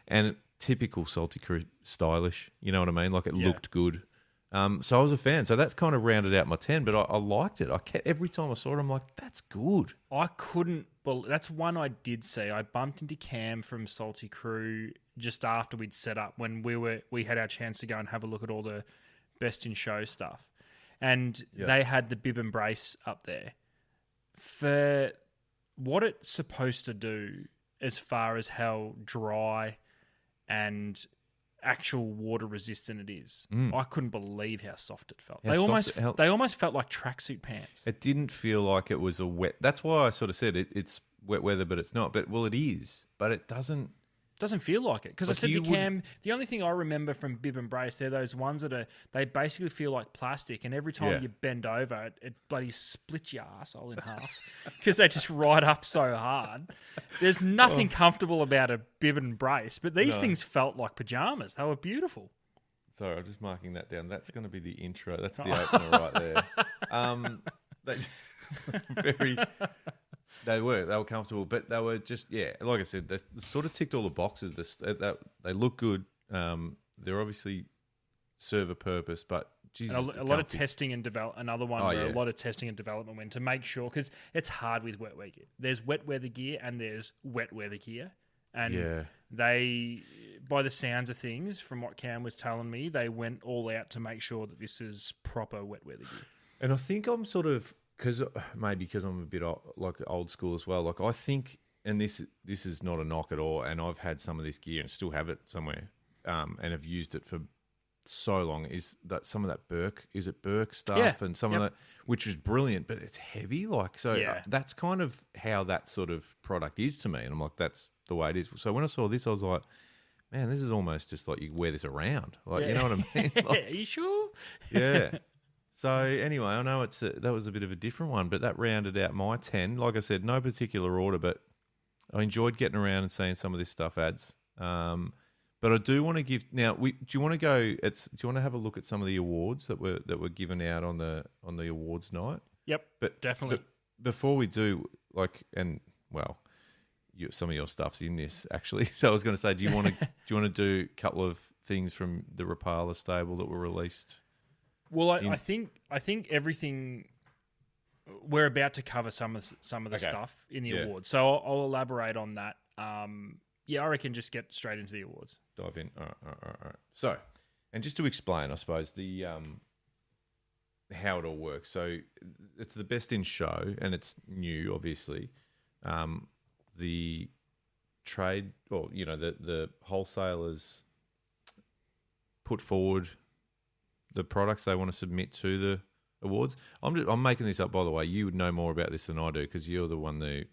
And typical Salty Crew stylish. You know what I mean? Like it looked good. So I was a fan. So that's kind of rounded out my 10, but I liked it. Every time I saw it, I'm like, that's good. I couldn't, that's one I did see. I bumped into Cam from Salty Crew just after we'd set up when we had our chance to go and have a look at all the best in show stuff. And they had the bib and brace up there. For what it's supposed to do as far as how dry and actual water resistant it is, I couldn't believe how soft it felt. They almost felt like tracksuit pants. It didn't feel like it was a wet. That's why I sort of said it's wet weather, but it's not. But it is. But it doesn't. Doesn't feel like it. Because I said to Cam, the only thing I remember from bib and brace, they're those ones that they basically feel like plastic, and every time you bend over, it bloody splits your arsehole in half because they just ride up so hard. There's nothing comfortable about a bib and brace, but these things felt like pajamas. They were beautiful. Sorry, I'm just marking that down. That's going to be the intro. That's the opener right there. They were comfortable, but they were just, like I said, they sort of ticked all the boxes. They look good. They're obviously serve a purpose, but Jesus, a lot of testing and development. Another one where a lot of testing and development went to make sure, because it's hard with wet weather gear. There's wet weather gear and there's wet weather gear. And they, by the sounds of things, from what Cam was telling me, they went all out to make sure that this is proper wet weather gear. And I think I'm sort of, because I'm a bit old school as well. Like I think, and this is not a knock at all, and I've had some of this gear and still have it somewhere, and have used it for so long. Is that some of that Burke stuff, and some of that, which is brilliant, but it's heavy. Like that's kind of how that sort of product is to me, and I'm like, that's the way it is. So when I saw this, I was like, man, this is almost just like you wear this around. Like you know what I mean? Like, are you sure? Yeah. So anyway, I know that was a bit of a different one, but that rounded out my 10. Like I said, no particular order, but I enjoyed getting around and seeing some of this stuff ads. But I do want to give now. Do you want to go? Do you want to have a look at some of the awards that were given out on the awards night? Yep, but definitely. But before we do, some of your stuff's in this actually. So I was going to say, do you want to do a couple of things from the Rapala stable that were released? Well, I think everything we're about to cover some of the stuff in the awards, so I'll elaborate on that. I reckon just get straight into the awards. Dive in. All right. So, and just to explain, I suppose the how it all works. So it's the best in show, and it's new, obviously. The trade, or the wholesalers put forward the products they want to submit to the awards. I'm making this up, by the way. You would know more about this than I do because you're the one that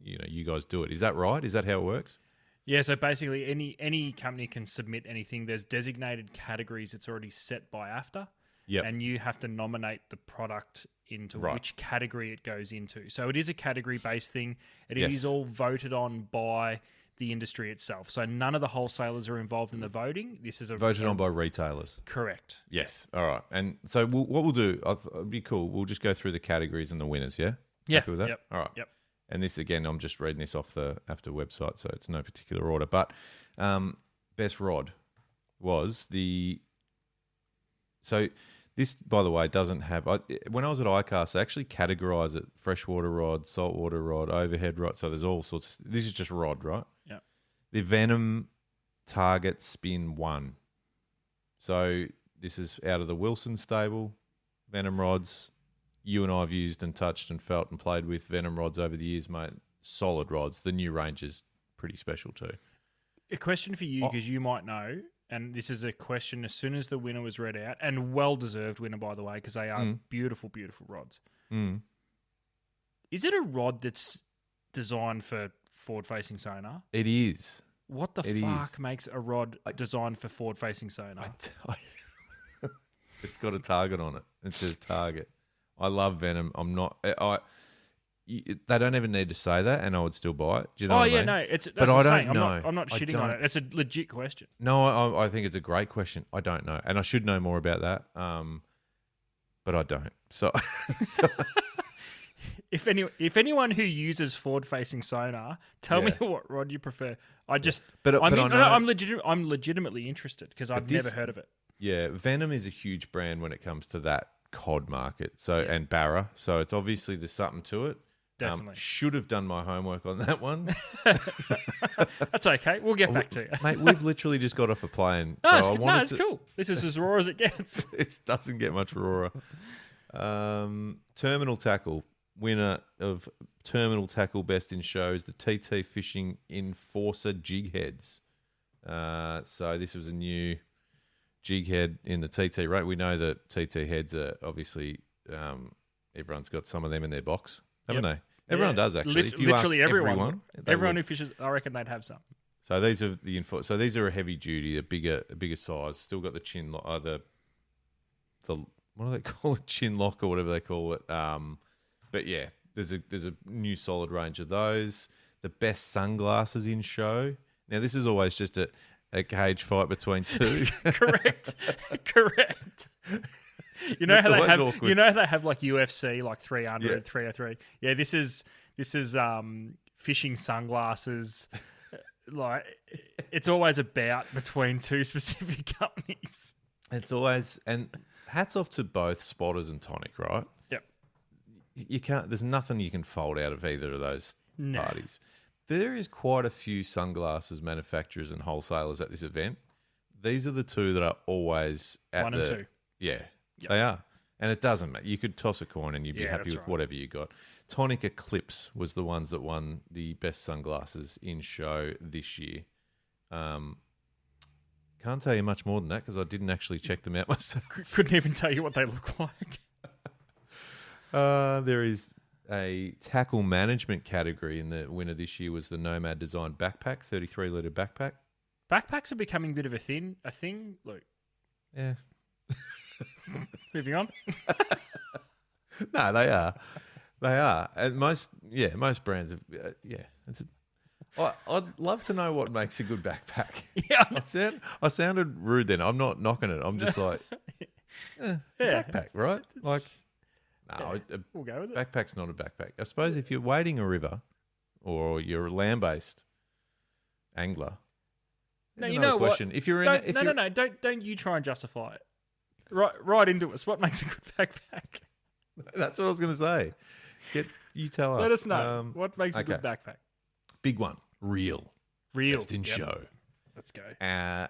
you guys do it. Is that right? Is that how it works? Yeah. So basically, any company can submit anything. There's designated categories. It's already set by AFTA. Yep. And you have to nominate the product into which category it goes into. So it is a category-based thing. It is all voted on by the industry itself. So none of the wholesalers are involved in the voting. This is voted on by retailers. Correct. Yes. All right. And so what we'll do, it'd be cool. We'll just go through the categories and the winners. Yeah. Yeah. Happy with that? Yep. All right. Yep. And this again, I'm just reading this off the AFTA website, so it's no particular order. But best rod was so. This, by the way, doesn't have... when I was at ICAST, they actually categorise it: freshwater rod, saltwater rod, overhead rod. So there's all sorts of... This is just rod, right? Yeah. The Venom Target Spin 1. So this is out of the Wilson stable. Venom rods. You and I have used and touched and felt and played with Venom rods over the years, mate. Solid rods. The new range is pretty special too. A question for you, because you might know... And this is a question as soon as the winner was read out, and well-deserved winner, by the way, because they are beautiful, beautiful rods. Mm. Is it a rod that's designed for forward-facing sonar? It is. What the fuck makes a rod designed for forward-facing sonar? It's got a target on it. It says target. I love Venom. I'm not... they don't even need to say that, and I would still buy it. Do you know what I mean? No, that's but what I I'm don't saying. know. I'm not shitting on it. It's a legit question. No, I think it's a great question. I don't know, and I should know more about that, but I don't. So if anyone who uses forward-facing sonar, tell me what rod you prefer. I'm legitimately interested because I've never heard of it. Yeah, Venom is a huge brand when it comes to that cod market. So and Barra, so it's obviously there's something to it. Definitely. Should have done my homework on that one. That's okay. We'll get back to you. Mate, we've literally just got off a plane. It's cool. This is as raw as it gets. It doesn't get much rawer. Terminal Tackle, winner of Terminal Tackle Best in Shows, the TT Fishing Enforcer Jig Heads. So this was a new jig head in the TT, right? We know that TT heads are obviously, everyone's got some of them in their box, haven't they? Everyone does, actually. Literally everyone. Everyone who fishes, I reckon they'd have some. So these are so these are a heavy duty, a bigger size. Still got the chin, the what do they call it, chin lock or whatever they call it. But yeah, there's a new solid range of those. The best sunglasses in show. Now this is always just a cage fight between two. Correct. You know how they have like UFC, like 300, 303. Yeah, this is fishing sunglasses. Like, it's always a bout between two specific companies. It's always, and hats off to both Spotters and Tonic, right? Yep. You can't. There's nothing you can fold out of either of those parties. There is quite a few sunglasses manufacturers and wholesalers at this event. These are the two that are always at 1 and 2. Yeah, they are. And it doesn't matter. You could toss a coin and you'd be happy with whatever you got. Tonic Eclipse was the ones that won the best sunglasses in show this year. Can't tell you much more than that because I didn't actually check them out myself. Couldn't even tell you what they look like. There is a tackle management category, and the winner this year was the Nomad Design backpack, 33-litre backpack. Backpacks are becoming a bit of a thing, Luke. Yeah. Moving on. No, they are. They are. And most brands have, I'd love to know what makes a good backpack. Yeah. I sounded rude then. I'm not knocking it. I'm just like, it's a backpack, right? We'll go with it. Backpack's not a backpack. I suppose if you're wading a river or you're a land-based angler, you know question. what? If you're no, don't you try and justify it. Right into us. What makes a good backpack? That's what I was going to say. You tell us. Let us know what makes a good backpack. Big one. Real. Best in show. Let's go.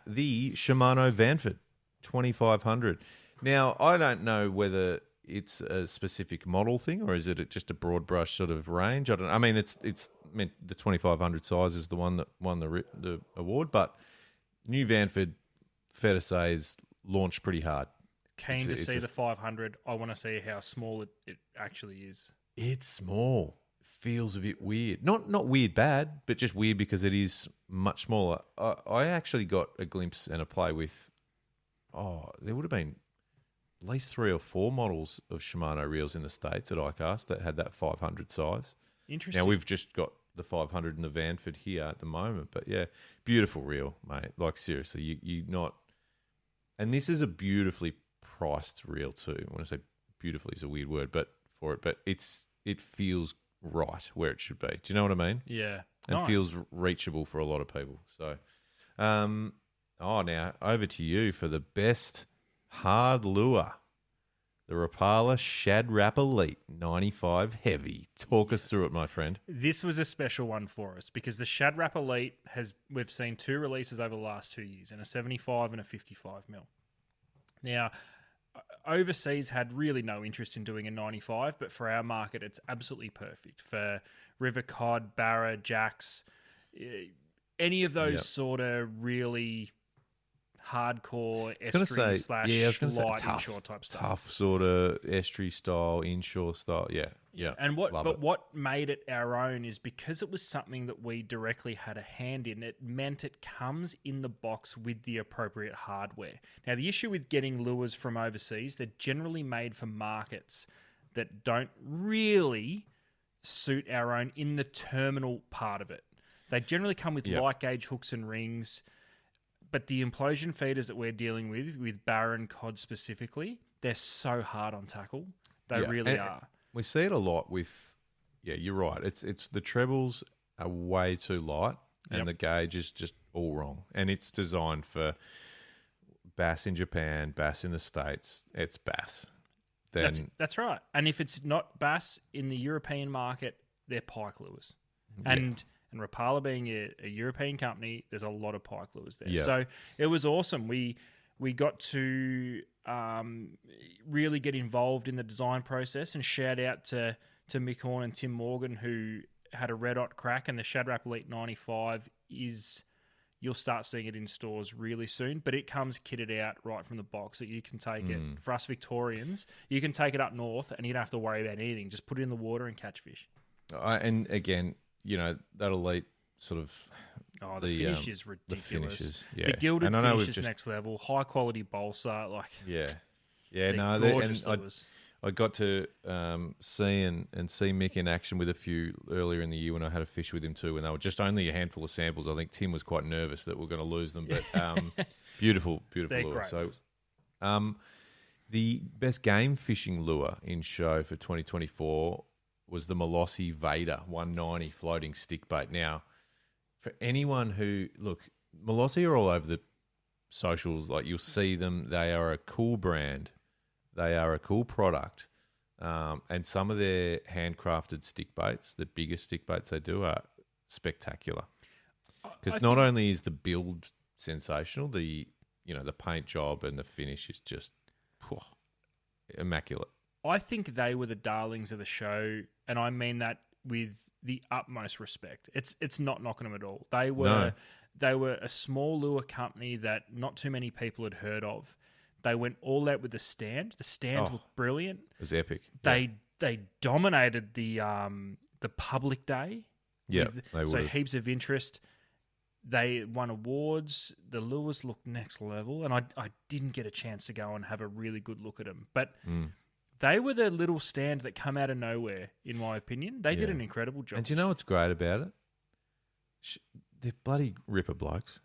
The Shimano Vanford 2500. Now, I don't know whether it's a specific model thing or is it just a broad brush sort of range. I don't know. I mean, it's meant the 2500 size is the one that won the award, but new Vanford, fair to say, is launched pretty hard. Keen to see the 500. I want to see how small it actually is. It's small. Feels a bit weird. Not weird bad, but just weird because it is much smaller. I actually got a glimpse and a play with, there would have been at least 3 or 4 models of Shimano reels in the States at ICAST that had that 500 size. Interesting. Now, we've just got the 500 in the Vanford here at the moment, but yeah, beautiful reel, mate. Like, seriously, you not... And this is a beautifully priced reel too. When I say beautifully is a weird word, but it feels right where it should be. Do you know what I mean? Yeah. And feels reachable for a lot of people. So, now over to you for the best hard lure. The Rapala Shad Wrap Elite 95 Heavy. Talk us through it, my friend. This was a special one for us because the Shad Wrap Elite we've seen 2 releases over the last 2 years, and a 75 and a 55 mil. Now, overseas had really no interest in doing a 95, but for our market, it's absolutely perfect for river cod, barra, jacks, any of those sort of really hardcore estuary / light inshore type stuff. Tough sort of estuary style, inshore style. Yeah. And what made it our own is because it was something that we directly had a hand in, it meant it comes in the box with the appropriate hardware. Now, the issue with getting lures from overseas, they're generally made for markets that don't really suit our own in the terminal part of it. They generally come with light gauge hooks and rings, but the implosion feeders that we're dealing with barra and cod specifically, they're so hard on tackle. They really are. We see it a lot with, you're right. It's the trebles are way too light and the gauge is just all wrong. And it's designed for bass in Japan, bass in the States. It's bass. That's right. And if it's not bass in the European market, they're pike lures. And Rapala being a European company, there's a lot of pike lures there. Yeah. So it was awesome. We got to really get involved in the design process, and shout out to Mick Horn and Tim Morgan, who had a red hot crack. And the Shad Wrap Elite 95 you'll start seeing it in stores really soon, but it comes kitted out right from the box that you can take it. For us Victorians, you can take it up north and you don't have to worry about anything. Just put it in the water and catch fish. And again, that Elite sort of Oh, the finish is ridiculous. The finishes, yeah. The gilded finish is next level. High quality balsa, like gorgeous lures. I got to see Mick in action with a few earlier in the year when I had a fish with him too, when they were just only a handful of samples. I think Tim was quite nervous that we're going to lose them, but beautiful They're lure. Great. So, the best game fishing lure in show for 2024 was the Molossi Vader 190 floating stick bait. Now, for anyone who Molossi are all over the socials. Like, you'll see them. They are a cool brand. They are a cool product. And some of their handcrafted stick baits, the biggest stick baits they do, are spectacular. Because not only is the build sensational, the paint job and the finish is just immaculate. I think they were the darlings of the show, and I mean that with the utmost respect. It's not knocking them at all. They were a small lure company that not too many people had heard of. They went all out with the stand. The stand looked brilliant. It was epic. They dominated the public day. Yeah, so heaps of interest. They won awards. The lures looked next level, and I didn't get a chance to go and have a really good look at them. But they were the little stand that come out of nowhere, in my opinion. They did an incredible job. And do you know what's great about it? They're bloody ripper blokes.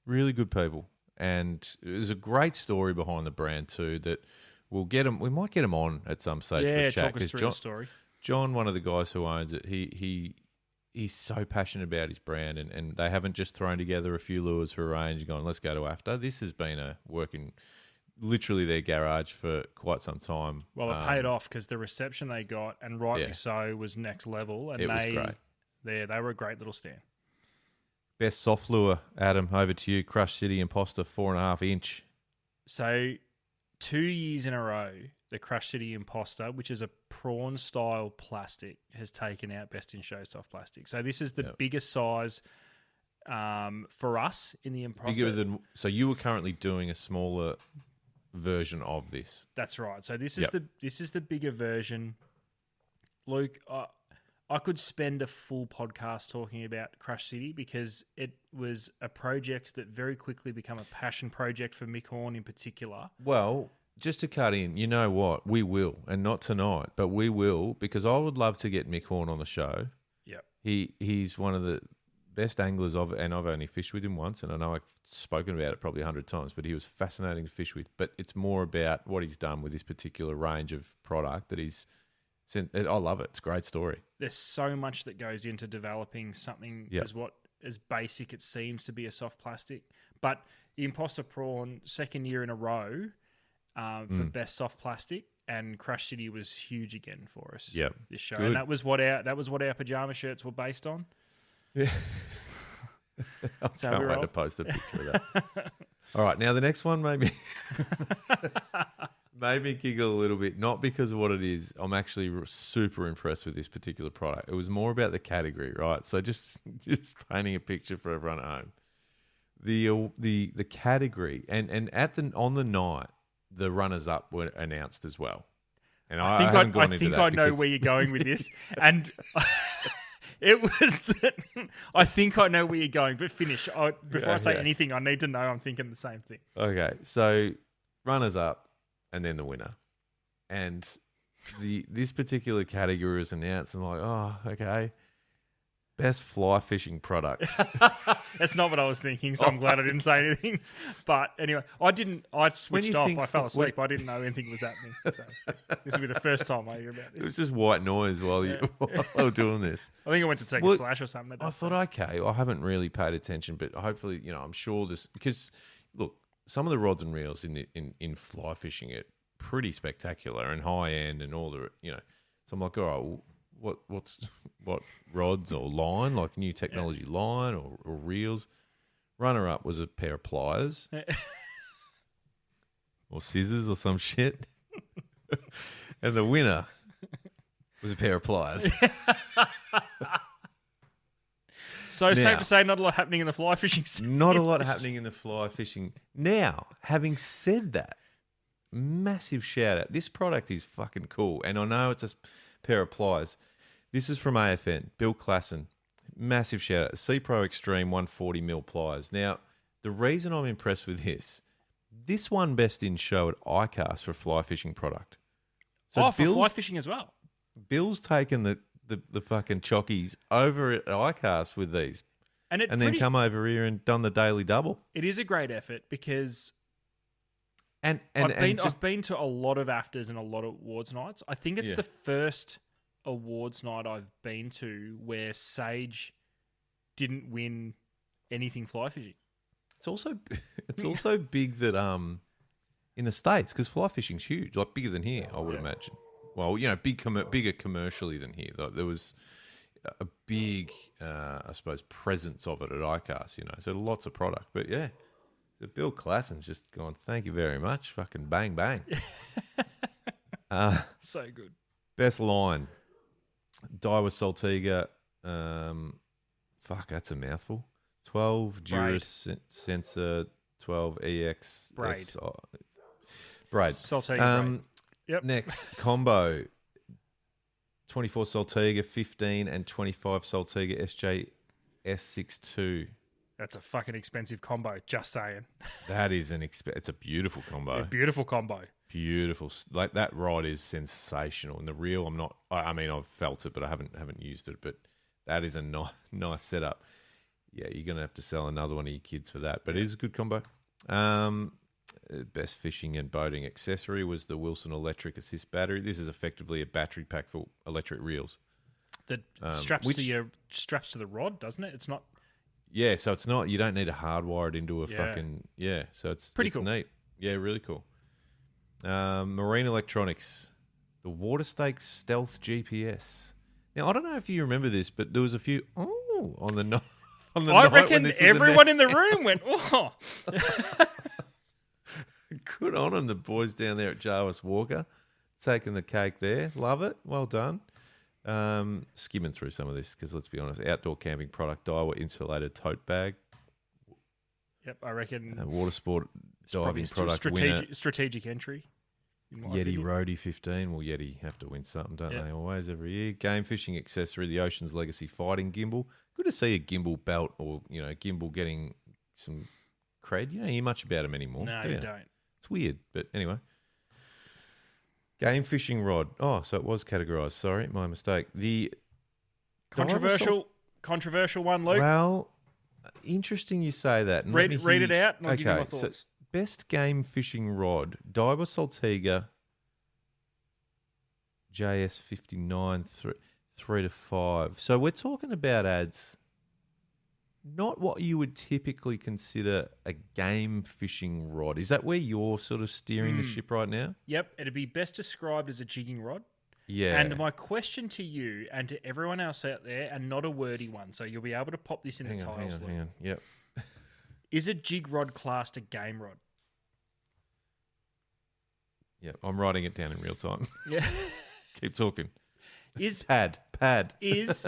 Really good people. And there's a great story behind the brand too that we'll get them. We might get them on at some stage for a chat. Talk us through the story. John, one of the guys who owns it, he's so passionate about his brand, and they haven't just thrown together a few lures for a range and gone, let's go to AFTA. This has been a working, literally their garage for quite some time. Well, it paid off because the reception they got, and rightly so, was next level. And it was great. They were a great little stand. Best soft lure, Adam, over to you. Crush City Imposter 4.5 inch. So 2 years in a row, the Crush City Imposter, which is a prawn-style plastic, has taken out Best in Show soft plastic. So this is the biggest size for us in the Imposter. Bigger than, so you were currently doing a smaller version of this. That's right. So this is the bigger version. Luke, I could spend a full podcast talking about Crush City because it was a project that very quickly became a passion project for Mick Horn in particular. Well, just to cut in, you know what? We will, and not tonight, but we will, because I would love to get Mick Horn on the show. Yep. He's one of the best anglers and I've only fished with him once, and I know I've spoken about it probably 100 times, but he was fascinating to fish with. But it's more about what he's done with this particular range of product that he's... I love it. It's a great story. There's so much that goes into developing something as basic it seems to be a soft plastic. But the Imposter Prawn, second year in a row for best soft plastic, and Crush City was huge again for us. This show, and that was what our pajama shirts were based on. Yeah, I can't wait to post a picture of that. All right, now the next one maybe. Made me giggle a little bit, not because of what it is. I'm actually super impressed with this particular product. It was more about the category, right? So just painting a picture for everyone at home. The category and on the night, the runners up were announced as well. And I think I know where you're going with this, and it was. I think I know where you're going, but finish before I say anything. I need to know. I'm thinking the same thing. Okay, so runners up. And then the winner. And this particular category was announced, and I'm like, oh, okay. Best fly fishing product. That's not what I was thinking, so I'm glad I didn't say anything. But anyway, I switched off. I fell asleep. I didn't know anything was happening. So this will be the first time I hear about this. It was just white noise while you were doing this. I think I went to take a slash or something. I thought, okay, I haven't really paid attention, but hopefully, I'm sure this... Because, look, some of the rods and reels in fly fishing are pretty spectacular and high end and all the So I'm like, all right, what rods or line, like new technology line or reels? Runner up was a pair of pliers or scissors or some shit, and the winner was a pair of pliers. So safe to say, not a lot happening in the fly fishing scene. Not a lot happening in the fly fishing. Now, having said that, massive shout out. This product is fucking cool. And I know it's a pair of pliers. This is from AFN, Bill Klassen. massive shout out. C Pro Extreme 140mm pliers. Now, the reason I'm impressed with this won best in show at ICAST for a fly fishing product. So for fly fishing as well. Bill's taken the fucking chockies over at ICAST with these. And then come over here and done the daily double. It is a great effort because I've been to a lot of AFTAs and a lot of awards nights. I think it's the first awards night I've been to where Sage didn't win anything fly fishing. It's also big that in the States, because fly fishing's huge, like bigger than here, I would imagine. Well, bigger commercially than here. There was a big, I suppose, presence of it at ICAST, so lots of product. But yeah, Bill Klassen's just gone, thank you very much, fucking bang, bang. So good. Best line, Daiwa Saltiga, that's a mouthful. 12 Duras Sensor, 12 EX. Braid. Braid. Saltiga braid. Yep. Next, combo. 24 Saltiga, 15 and 25 Saltiga SJ S62. That's a fucking expensive combo, just saying. That is it's a beautiful combo. A beautiful combo. Beautiful. Like that rod is sensational. And the reel, I've felt it, but I haven't used it. But that is a nice setup. Yeah, you're going to have to sell another one of your kids for that. But it is a good combo. Best fishing and boating accessory was the Wilson Electric Assist battery. This is effectively a battery pack for electric reels. That straps to the rod, doesn't it? It's not. Yeah, so it's not. You don't need to hardwire it into a fucking. Yeah, so it's pretty cool. Neat. Yeah, really cool. Marine Electronics, the Water Stakes Stealth GPS. Now I don't know if you remember this, but there was a few on the night. I reckon everyone in the room went, oh. Good on them, the boys down there at Jarvis Walker. Taking the cake there. Love it. Well done. Skimming through some of this because, let's be honest, outdoor camping product, Daiwa insulated tote bag. Yep, I reckon. Water sport diving product winner. Strategic entry. Yeti Roadie 15. Well, Yeti have to win something, don't they? Always, every year. Game fishing accessory, the Ocean's Legacy fighting gimbal. Good to see a gimbal belt or, gimbal getting some cred. You don't hear much about them anymore. No, you don't. It's weird, but anyway. Game fishing rod. Oh, so it was categorised. Sorry, my mistake. The controversial one, Luke. Well, interesting you say that. And read it out and I'll give you my thoughts. So best game fishing rod, Daiwa Saltiga JS59 3 to 5. So we're talking about ads, not what you would typically consider a game fishing rod. Is that where you're sort of steering the ship right now? Yep, it'd be best described as a jigging rod. Yeah. And my question to you and to everyone else out there, and not a wordy one, so you'll be able to pop this in the tiles. Hang on. Yep. Is a jig rod classed a game rod? Yeah, I'm writing it down in real time. Yeah. Keep talking. Is pad. Is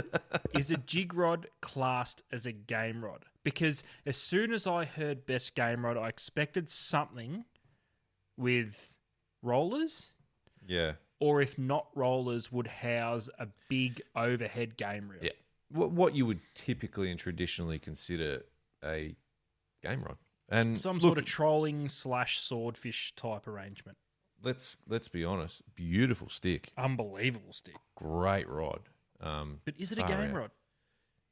a jig rod classed as a game rod? Because as soon as I heard best game rod, I expected something with rollers. Yeah. Or if not rollers, would house a big overhead game reel. Yeah. What you would typically and traditionally consider a game rod. And some sort of trolling / swordfish type arrangement. Let's be honest. Beautiful stick. Unbelievable stick. Great rod. But is it a game rod?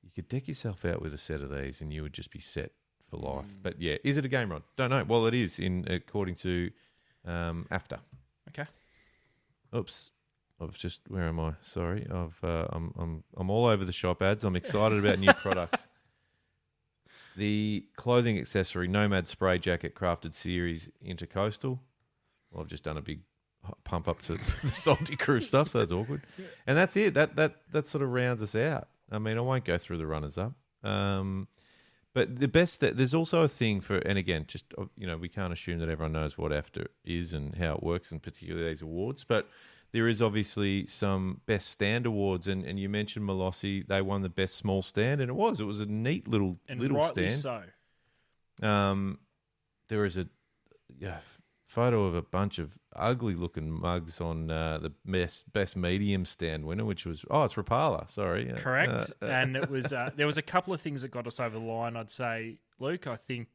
You could deck yourself out with a set of these and you would just be set for life. But yeah, is it a game rod? Don't know. Well, it is according to AFTA. Okay. Oops. Where am I? Sorry. I'm all over the shop ads. I'm excited about new product. The clothing accessory Nomad Spray Jacket Crafted Series Intercoastal. Well, I've just done a big pump up to the Salty Crew stuff, so that's awkward. And that's it. That sort of rounds us out. I mean, I won't go through the runners up. But the best, there's also a thing for, and again, just, we can't assume that everyone knows what AFTA is and how it works, and particularly these awards. But there is obviously some best stand awards, and you mentioned Molossi. They won the best small stand, and it was a neat little rightly stand. So. There is photo of a bunch of ugly looking mugs on the best medium stand winner, which was it's Rapala. Sorry, correct. And it was there was a couple of things that got us over the line. I'd say, Luke, I think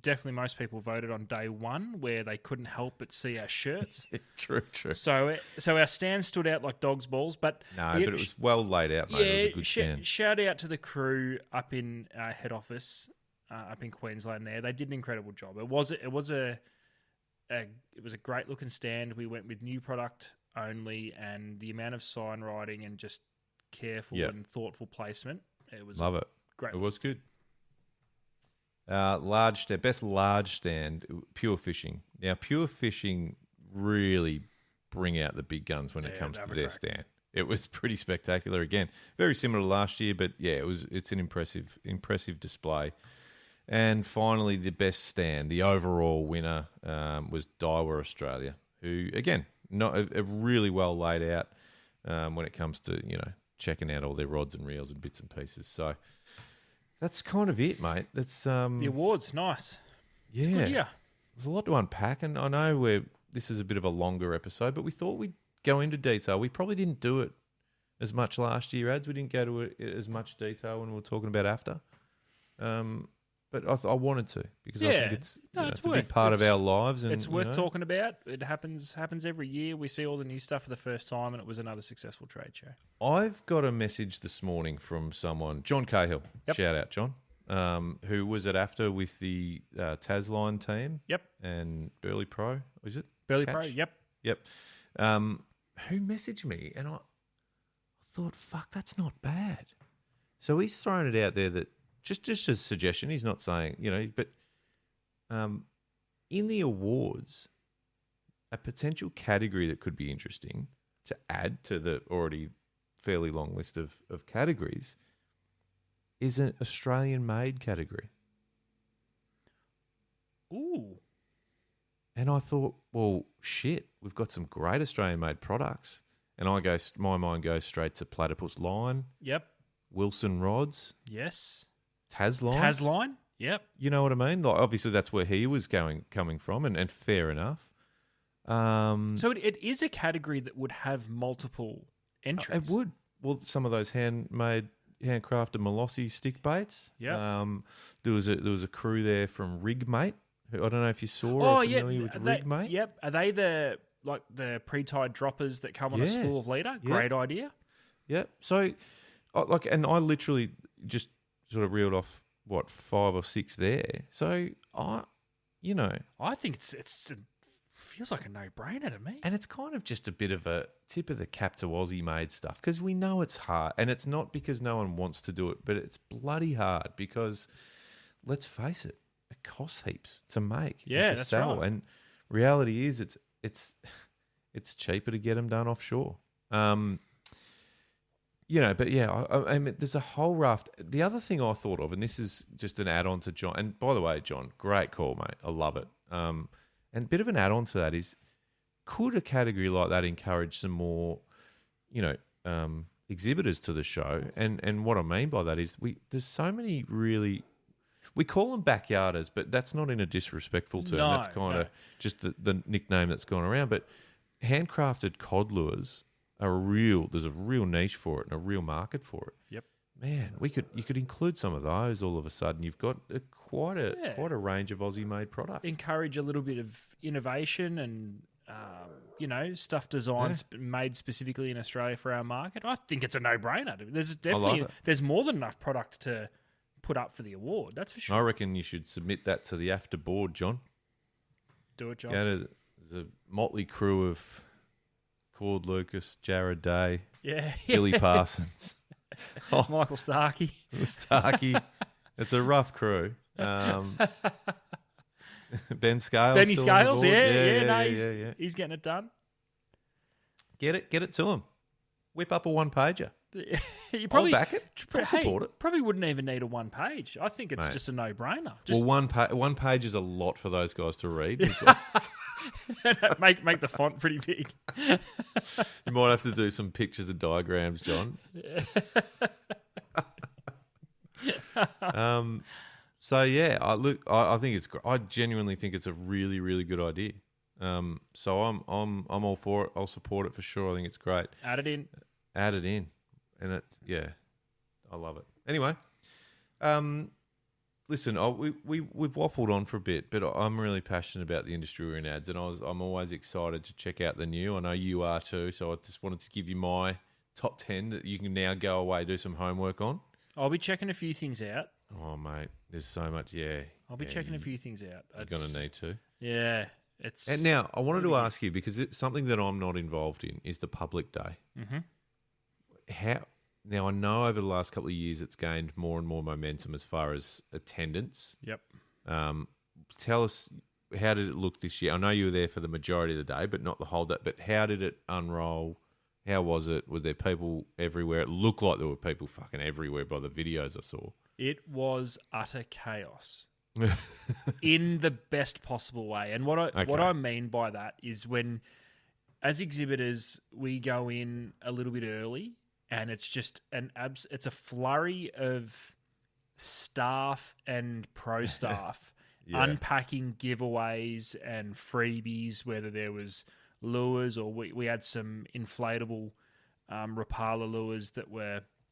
definitely most people voted on day one where they couldn't help but see our shirts. True. So our stand stood out like dog's balls, but but it was well laid out, mate. It was a good stand. Shout out to the crew up in head office up in Queensland. There, they did an incredible job. It was a great looking stand. We went with new product only, and the amount of sign writing and just careful and thoughtful placement. It was great. It was good. Large stand, best large stand, Pure Fishing. Now, Pure Fishing really bring out the big guns when it comes to their stand. It was pretty spectacular. Again, very similar to last year, but it's an impressive display. And finally, the best stand, the overall winner was Daiwa Australia, who again, not a really well laid out when it comes to checking out all their rods and reels and bits and pieces. So. That's kind of it, mate. That's the awards, nice. Yeah, good year. There's a lot to unpack, and I know this is a bit of a longer episode, but we thought we'd go into detail. We probably didn't do it as much last year, Ads. We didn't go to it as much detail when we were talking about AFTA. But I wanted to because I think it's a big part of our lives. And it's worth talking about. It happens every year. We see all the new stuff for the first time, and it was another successful trade show. I've got a message this morning from someone, John Cahill. Yep. Shout out, John, who was at AFTA with the Tasline team. Yep. And Burley Pro, is it? Burley Pro, yep. Yep. Who messaged me, and I thought, fuck, that's not bad. So he's thrown it out there that just a suggestion. He's not saying, but in the awards, a potential category that could be interesting to add to the already fairly long list of categories is an Australian-made category. Ooh. And I thought, well, shit, we've got some great Australian-made products. And my mind goes straight to Platypus Line. Yep. Wilson Rods. Yes. Tasline. Yep. You know what I mean? Like, obviously, that's where he was coming from, and fair enough. So it is a category that would have multiple entries. It would. Well, some of those handcrafted Molossi stick baits. Yeah. There was a crew there from Rigmate. Who I don't know if you saw or familiar with Rigmate. Yep. Are they the pre-tied droppers that come on a spool of leader? Great idea. Yep. So, I literally just sort of reeled off 5 or 6 there. So I think it feels like a no-brainer to me. And it's kind of just a bit of a tip of the cap to Aussie made stuff because we know it's hard, and it's not because no one wants to do it, but it's bloody hard because let's face it, it costs heaps to make, and to sell, right. And reality is it's cheaper to get them done offshore. But I mean, there's a whole raft. The other thing I thought of, and this is just an add-on to John, and by the way, John, great call, mate. I love it. And a bit of an add-on to that is, could a category like that encourage some more, exhibitors to the show? And what I mean by that is, there's so many really, we call them backyarders, but that's not in a disrespectful term. That's kind of just the nickname that's gone around. But handcrafted cod lures there's a real niche for it and a real market for it. Yep. Man, you could include some of those. All of a sudden, you've got quite a range of Aussie-made product. Encourage a little bit of innovation and stuff designed made specifically in Australia for our market. I think it's a no-brainer. There's more than enough product to put up for the award. That's for sure. I reckon you should submit that to the AFTA board, John. Do it, John. There's a motley crew of Cord Lucas, Jared Day, Billy Parsons, Michael Starkey. It's a rough crew. Ben Scales. Benny Scales, he's getting it done. Get it to him. Whip up a one-pager. I'll back it. Support it. Probably wouldn't even need a one page. I think it's just a no-brainer. One page is a lot for those guys to read. make the font pretty big. You might have to do some pictures and diagrams, John. I think I genuinely think it's a really, really good idea. So I'm all for it. I'll support it for sure. I think it's great. Add it in. And I love it. Anyway, listen, we've waffled on for a bit, but I'm really passionate about the industry we're in, ads, and I'm always excited to check out the new. I know you are too, so I just wanted to give you my top 10 that you can now go away, do some homework on. I'll be checking a few things out. Oh, mate, there's so much. Yeah, I'll be checking a few things out. You're going to need to. Yeah, And now I wanted to ask you, because it's something that I'm not involved in, is the public day. Mm-hmm. Now, I know over the last couple of years it's gained more and more momentum as far as attendance. Yep. Tell us, how did it look this year? I know you were there for the majority of the day, but not the whole day. But how did it unroll? How was it? Were there people everywhere? It looked like there were people fucking everywhere by the videos I saw. It was utter chaos in the best possible way. And what I mean by that is when, as exhibitors, we go in a little bit early, and it's just it's a flurry of staff and pro staff unpacking giveaways and freebies, whether there was lures or we had some inflatable Rapala lures that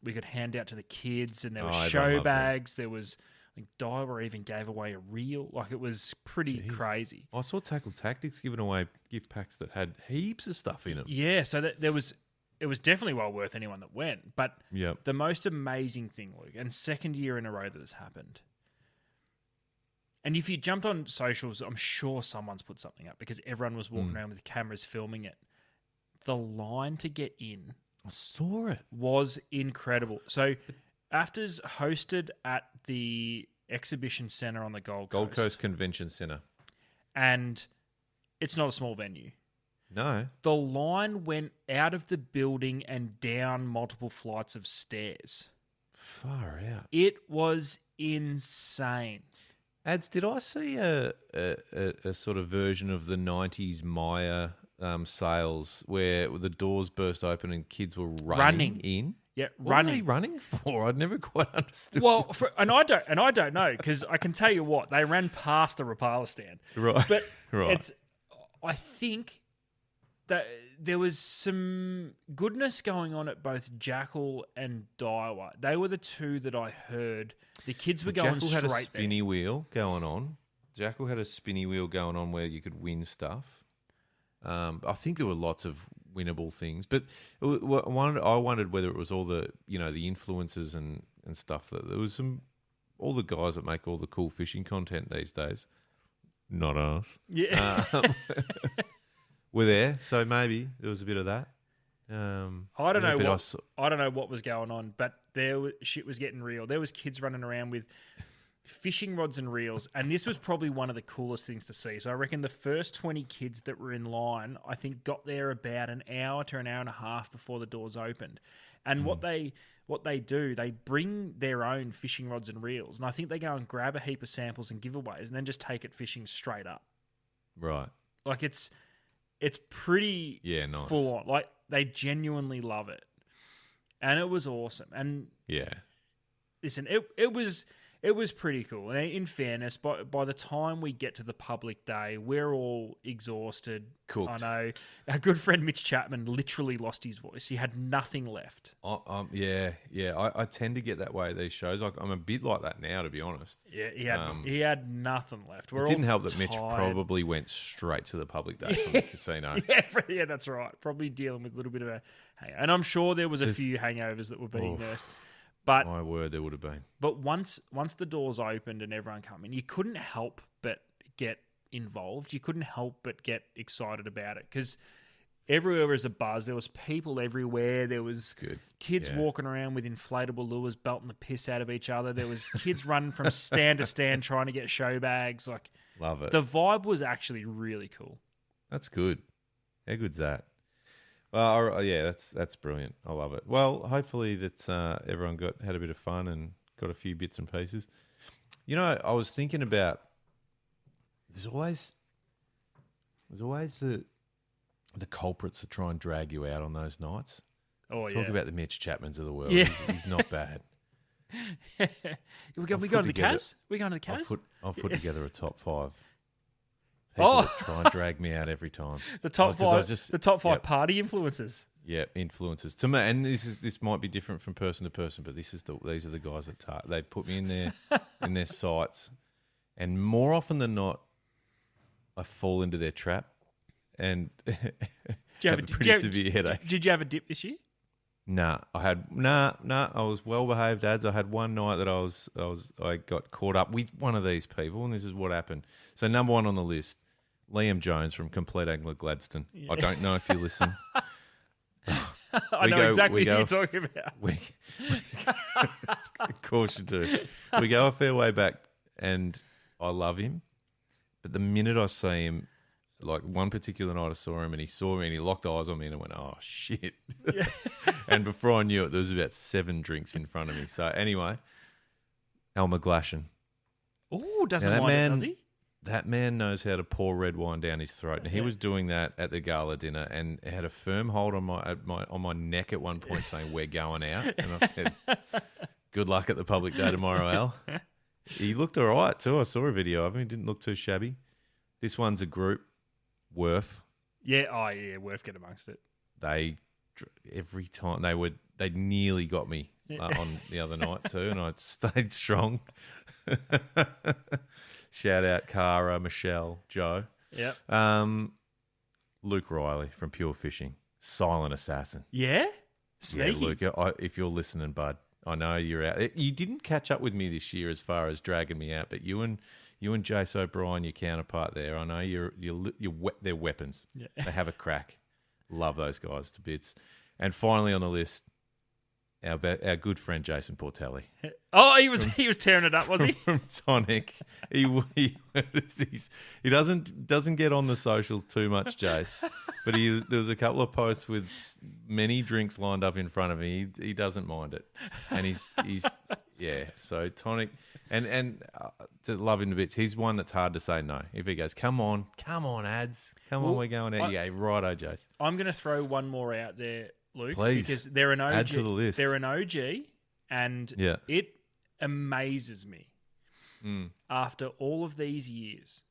we could hand out to the kids, and there were show bags. There was, I think Daiwa even gave away a reel. Like, it was pretty crazy. I saw Tackle Tactics giving away gift packs that had heaps of stuff in them. Yeah, so it was definitely well worth anyone that went. But the most amazing thing, Luke, and second year in a row that has happened, and if you jumped on socials, I'm sure someone's put something up because everyone was walking around with cameras filming it. The line to get in, I saw it, was incredible. So AFTA's hosted at the exhibition centre on the Gold Coast Convention Centre. And it's not a small venue. No. The line went out of the building and down multiple flights of stairs. Far out. It was insane. Ads, did I see a sort of version of the 90s Maya sales where the doors burst open and kids were running in? Yeah, what were they running for? I'd never quite understood. Well, I don't know, because I can tell you what, they ran past the Rapala stand. Right. But right. I think that there was some goodness going on at both Jackal and Daiwa. They were the two that I heard. The kids were going Jackal straight there. had a spinny wheel going on. Jackal had a spinny wheel going on where you could win stuff. I think there were lots of winnable things, but I wondered whether it was all the the influencers and stuff, that there was all the guys that make all the cool fishing content these days. Not us. Yeah. Were there, so maybe there was a bit of that. I don't know what was going on, but shit was getting real. There was kids running around with fishing rods and reels, and this was probably one of the coolest things to see. So I reckon the first 20 kids that were in line, I think, got there about an hour to an hour and a half before the doors opened. And what they do, they bring their own fishing rods and reels, and I think they go and grab a heap of samples and giveaways, and then just take it fishing straight up. Right. Like, it's pretty nice. full on. Like, they genuinely love it, and it was awesome. And listen, it was pretty cool. And in fairness, by the time we get to the public day, we're all exhausted. Cooked. I know. Our good friend Mitch Chapman literally lost his voice. He had nothing left. I tend to get that way at these shows. I'm a bit like that now, to be honest. Yeah, he had nothing left. It didn't help that Mitch probably went straight to the public day from the casino. Yeah, that's right. Probably dealing with a little bit of a hangover. And I'm sure there was a few hangovers that were being nursed. But my word, there would have been. But once the doors opened and everyone came in, you couldn't help but get involved. You couldn't help but get excited about it, because everywhere was a buzz. There was people everywhere. There was kids walking around with inflatable lures, belting the piss out of each other. There was kids running from stand to stand trying to get show bags. Like, love it. The vibe was actually really cool. That's good. How good's that? Well, yeah, that's brilliant. I love it. Well, hopefully that everyone had a bit of fun and got a few bits and pieces. I was thinking about, there's always the culprits that try and drag you out on those nights. Talk about the Mitch Chapmans of the world. Yeah. He's not bad. we going to the Cas? We going to the Cas? I've put together a top 5 People that try and drag me out every time. The top five, the top five yep. party influencers. Yeah, influencers to me, and this might be different from person to person, but these are the guys that they put me in their sights, and more often than not, I fall into their trap, and have a pretty severe headache. Did you have a dip this year? Nah, I was well behaved, ads. I had one night that I got caught up with one of these people, and this is what happened. So number one on the list, Liam Jones from Complete Angler Gladstone. Yeah. I don't know if you listen. I know exactly who you're talking about. Of course you do. We go a fair way back, and I love him. But the minute I see him, like one particular night I saw him, and he saw me, and he locked eyes on me, and I went, "Oh shit!" Yeah. And before I knew it, there was about 7 drinks in front of me. So anyway, Elmer Glashan. Oh, doesn't mind it, does he? That man knows how to pour red wine down his throat, and he was doing that at the gala dinner, and had a firm hold on my neck at one point, saying, "We're going out." And I said, "Good luck at the public day tomorrow, Al." He looked all right too. I saw a video of him. He didn't look too shabby. This one's a group, Worth. Yeah, Worth get amongst it. They every time they nearly got me on the other night too, and I stayed strong. Shout out Cara, Michelle, Joe. Yep. Luke Riley from Pure Fishing, silent assassin. Yeah, sneaky. Yeah, Luke, if you're listening, bud, I know you're out. You didn't catch up with me this year as far as dragging me out, but you and Jace O'Brien, your counterpart there, I know they're weapons. Yeah. They have a crack. Love those guys to bits. And finally on the list, our good friend Jason Portelli. Oh, he was tearing it up, was he? From Tonic. He doesn't get on the socials too much, Jace. But there was a couple of posts with many drinks lined up in front of me. He doesn't mind it, and he's yeah. So Tonic, and to love him to bits. He's one that's hard to say no. If he goes, come on, ads, on, we're going out. Yeah, righto, Jace. I'm going to throw one more out there, Luke, please, because they're an OG. Add to the list. They're an OG, and it amazes me after all of these years,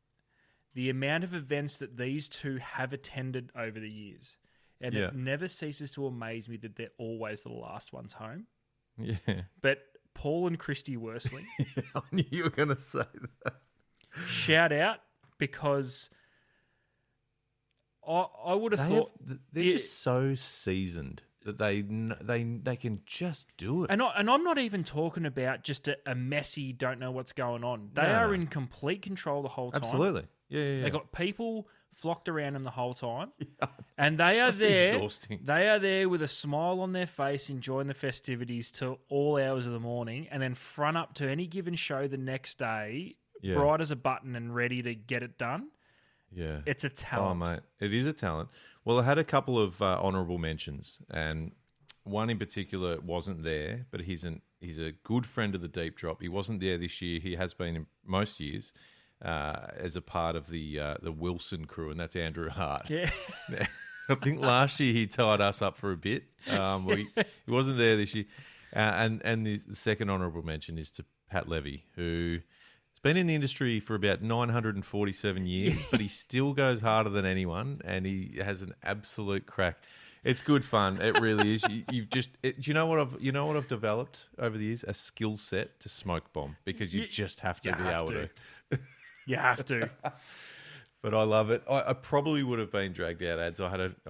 the amount of events that these two have attended over the years, and it never ceases to amaze me that they're always the last ones home. Yeah, but Paul and Christy Worsling, I knew you were going to say that. Shout out, because I would have thought they're just so seasoned that they can just do it. And I'm not even talking about just a messy, don't know what's going on. They are in complete control the whole time. Absolutely. Yeah. They got people flocked around them the whole time. And they are there. Exhausting. They are there with a smile on their face, enjoying the festivities till all hours of the morning, and then front up to any given show the next day, bright as a button and ready to get it done. Yeah. It's a talent. Oh, mate. It is a talent. Well, I had a couple of honourable mentions, and one in particular wasn't there, but he's a good friend of the Deep Drop. He wasn't there this year. He has been in most years as a part of the Wilson crew, and that's Andrew Hart. Yeah. I think last year he tied us up for a bit. He wasn't there this year. And the second honourable mention is to Pat Levy, who been in the industry for about 947 years, but he still goes harder than anyone, and he has an absolute crack. It's good fun. It really is. You know what I've developed over the years? A skill set to smoke bomb, because you just have to be able to. You have to. But I love it. I probably would have been dragged out, ads. I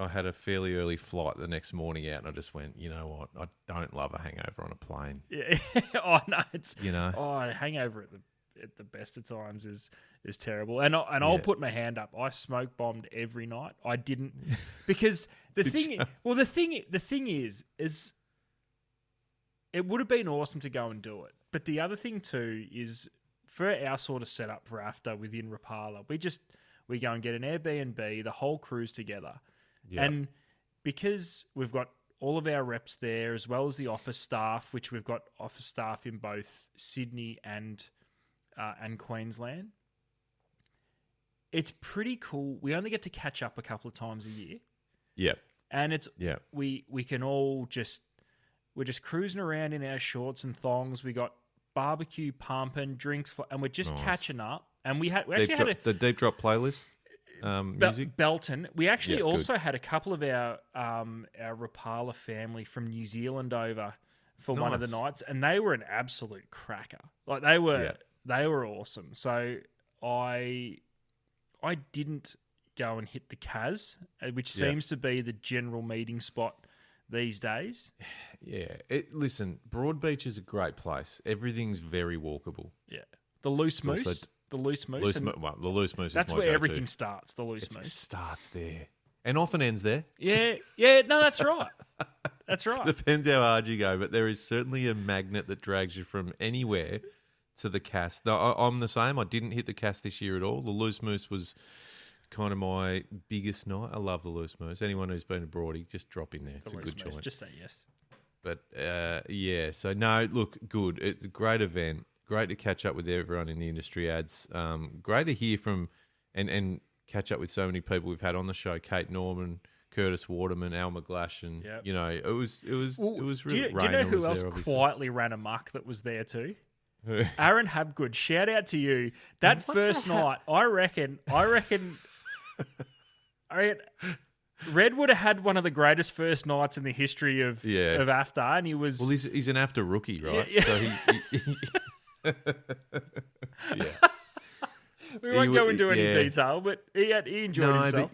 had a fairly early flight the next morning out, and I just went, you know what? I don't love a hangover on a plane. Yeah. Oh no, it's a hangover at the best of times is terrible. And I'll put my hand up. I smoke bombed every night. I didn't, because the thing is it would have been awesome to go and do it. But the other thing too is, for our sort of setup for AFTA within Rapala, we go and get an Airbnb, the whole crew's together. Yep. And because we've got all of our reps there, as well as the office staff, which we've got office staff in both Sydney and Queensland, it's pretty cool. We only get to catch up a couple of times a year. Yep. And we can all we're just cruising around in our shorts and thongs. We got barbecue pumping, drinks, and we're just catching up. And we actually had the Deep Drop playlist. music? Belton. We actually Yeah, also had a couple of our Rapala family from New Zealand over for one of the Nice. nights, and they were an absolute cracker. Like they were awesome. So I didn't go and hit the Kaz, which seems to be the general meeting spot these days. Yeah. Listen, Broadbeach is a great place. Everything's very walkable. Yeah. The Loose Moose. also- The Loose Moose. The Loose Moose That's is my where go-to. everything starts, the Loose It Moose. starts there. And often ends there. Yeah, no, that's right. That's right. Depends how hard you go, but there is certainly a magnet that drags you from anywhere to the cast. No, I'm the same. I didn't hit the cast this year at all. The Loose Moose was kind of my biggest night. I love the Loose Moose. Anyone who's been abroad, just drop in there. It's a good joint. Just say yes. But yeah, so no, look, good. It's a great event. Great to catch up with everyone in the industry ads. Great to hear from and catch up with so many people we've had on the show. Kate Norman, Curtis Waterman, Al McGlash, and it was really. Do you know who else quietly ran amok that was there too? Aaron Habgood. Shout out to you. That first night, I reckon. Red would have had one of the greatest first nights in the history of AFTA, and he was. Well, he's an AFTA rookie, right? Yeah. So he yeah. We won't go into any detail, but he enjoyed himself.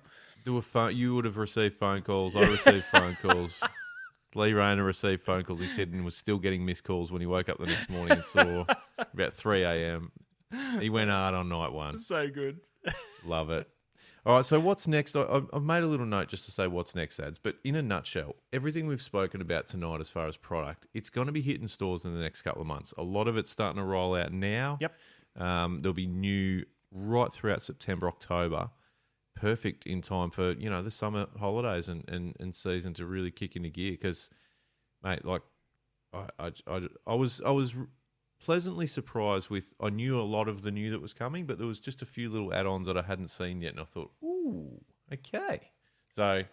You would have received phone calls. I received phone calls. Lee Rayner received phone calls. He said and was still getting missed calls when he woke up the next morning and saw about 3 a.m. He went hard on night one. So good. Love it. All right, so what's next? I've made a little note just to say what's next, ads. But in a nutshell, everything we've spoken about tonight as far as product, it's going to be hitting stores in the next couple of months. A lot of it's starting to roll out now. Yep. There'll be new right throughout September, October. Perfect in time for, the summer holidays and season to really kick into gear. Because, mate, like, I was pleasantly surprised with. I knew a lot of the new that was coming, but there was just a few little add-ons that I hadn't seen yet, and I thought, ooh, okay. So,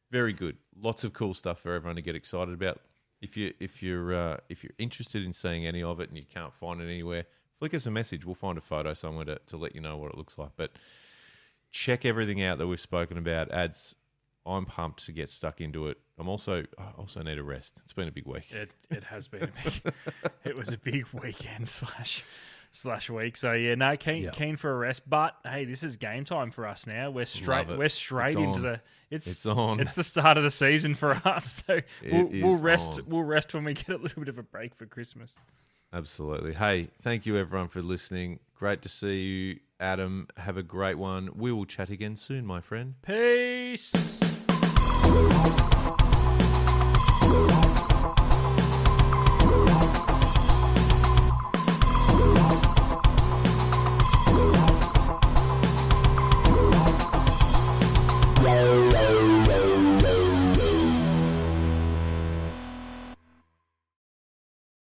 very good. Lots of cool stuff for everyone to get excited about. If you're interested in seeing any of it and you can't find it anywhere, flick us a message. We'll find a photo somewhere to let you know what it looks like. But check everything out that we've spoken about. Ads. I'm pumped to get stuck into it. I also need a rest. It's been a big week. It has been it was a big weekend slash week. So yeah, keen for a rest. But hey, this is game time for us now. We're straight into the it's on. It's the start of the season for us. So we'll rest when we get a little bit of a break for Christmas. Absolutely. Hey, thank you everyone for listening. Great to see you, Adam. Have a great one. We will chat again soon, my friend. Peace.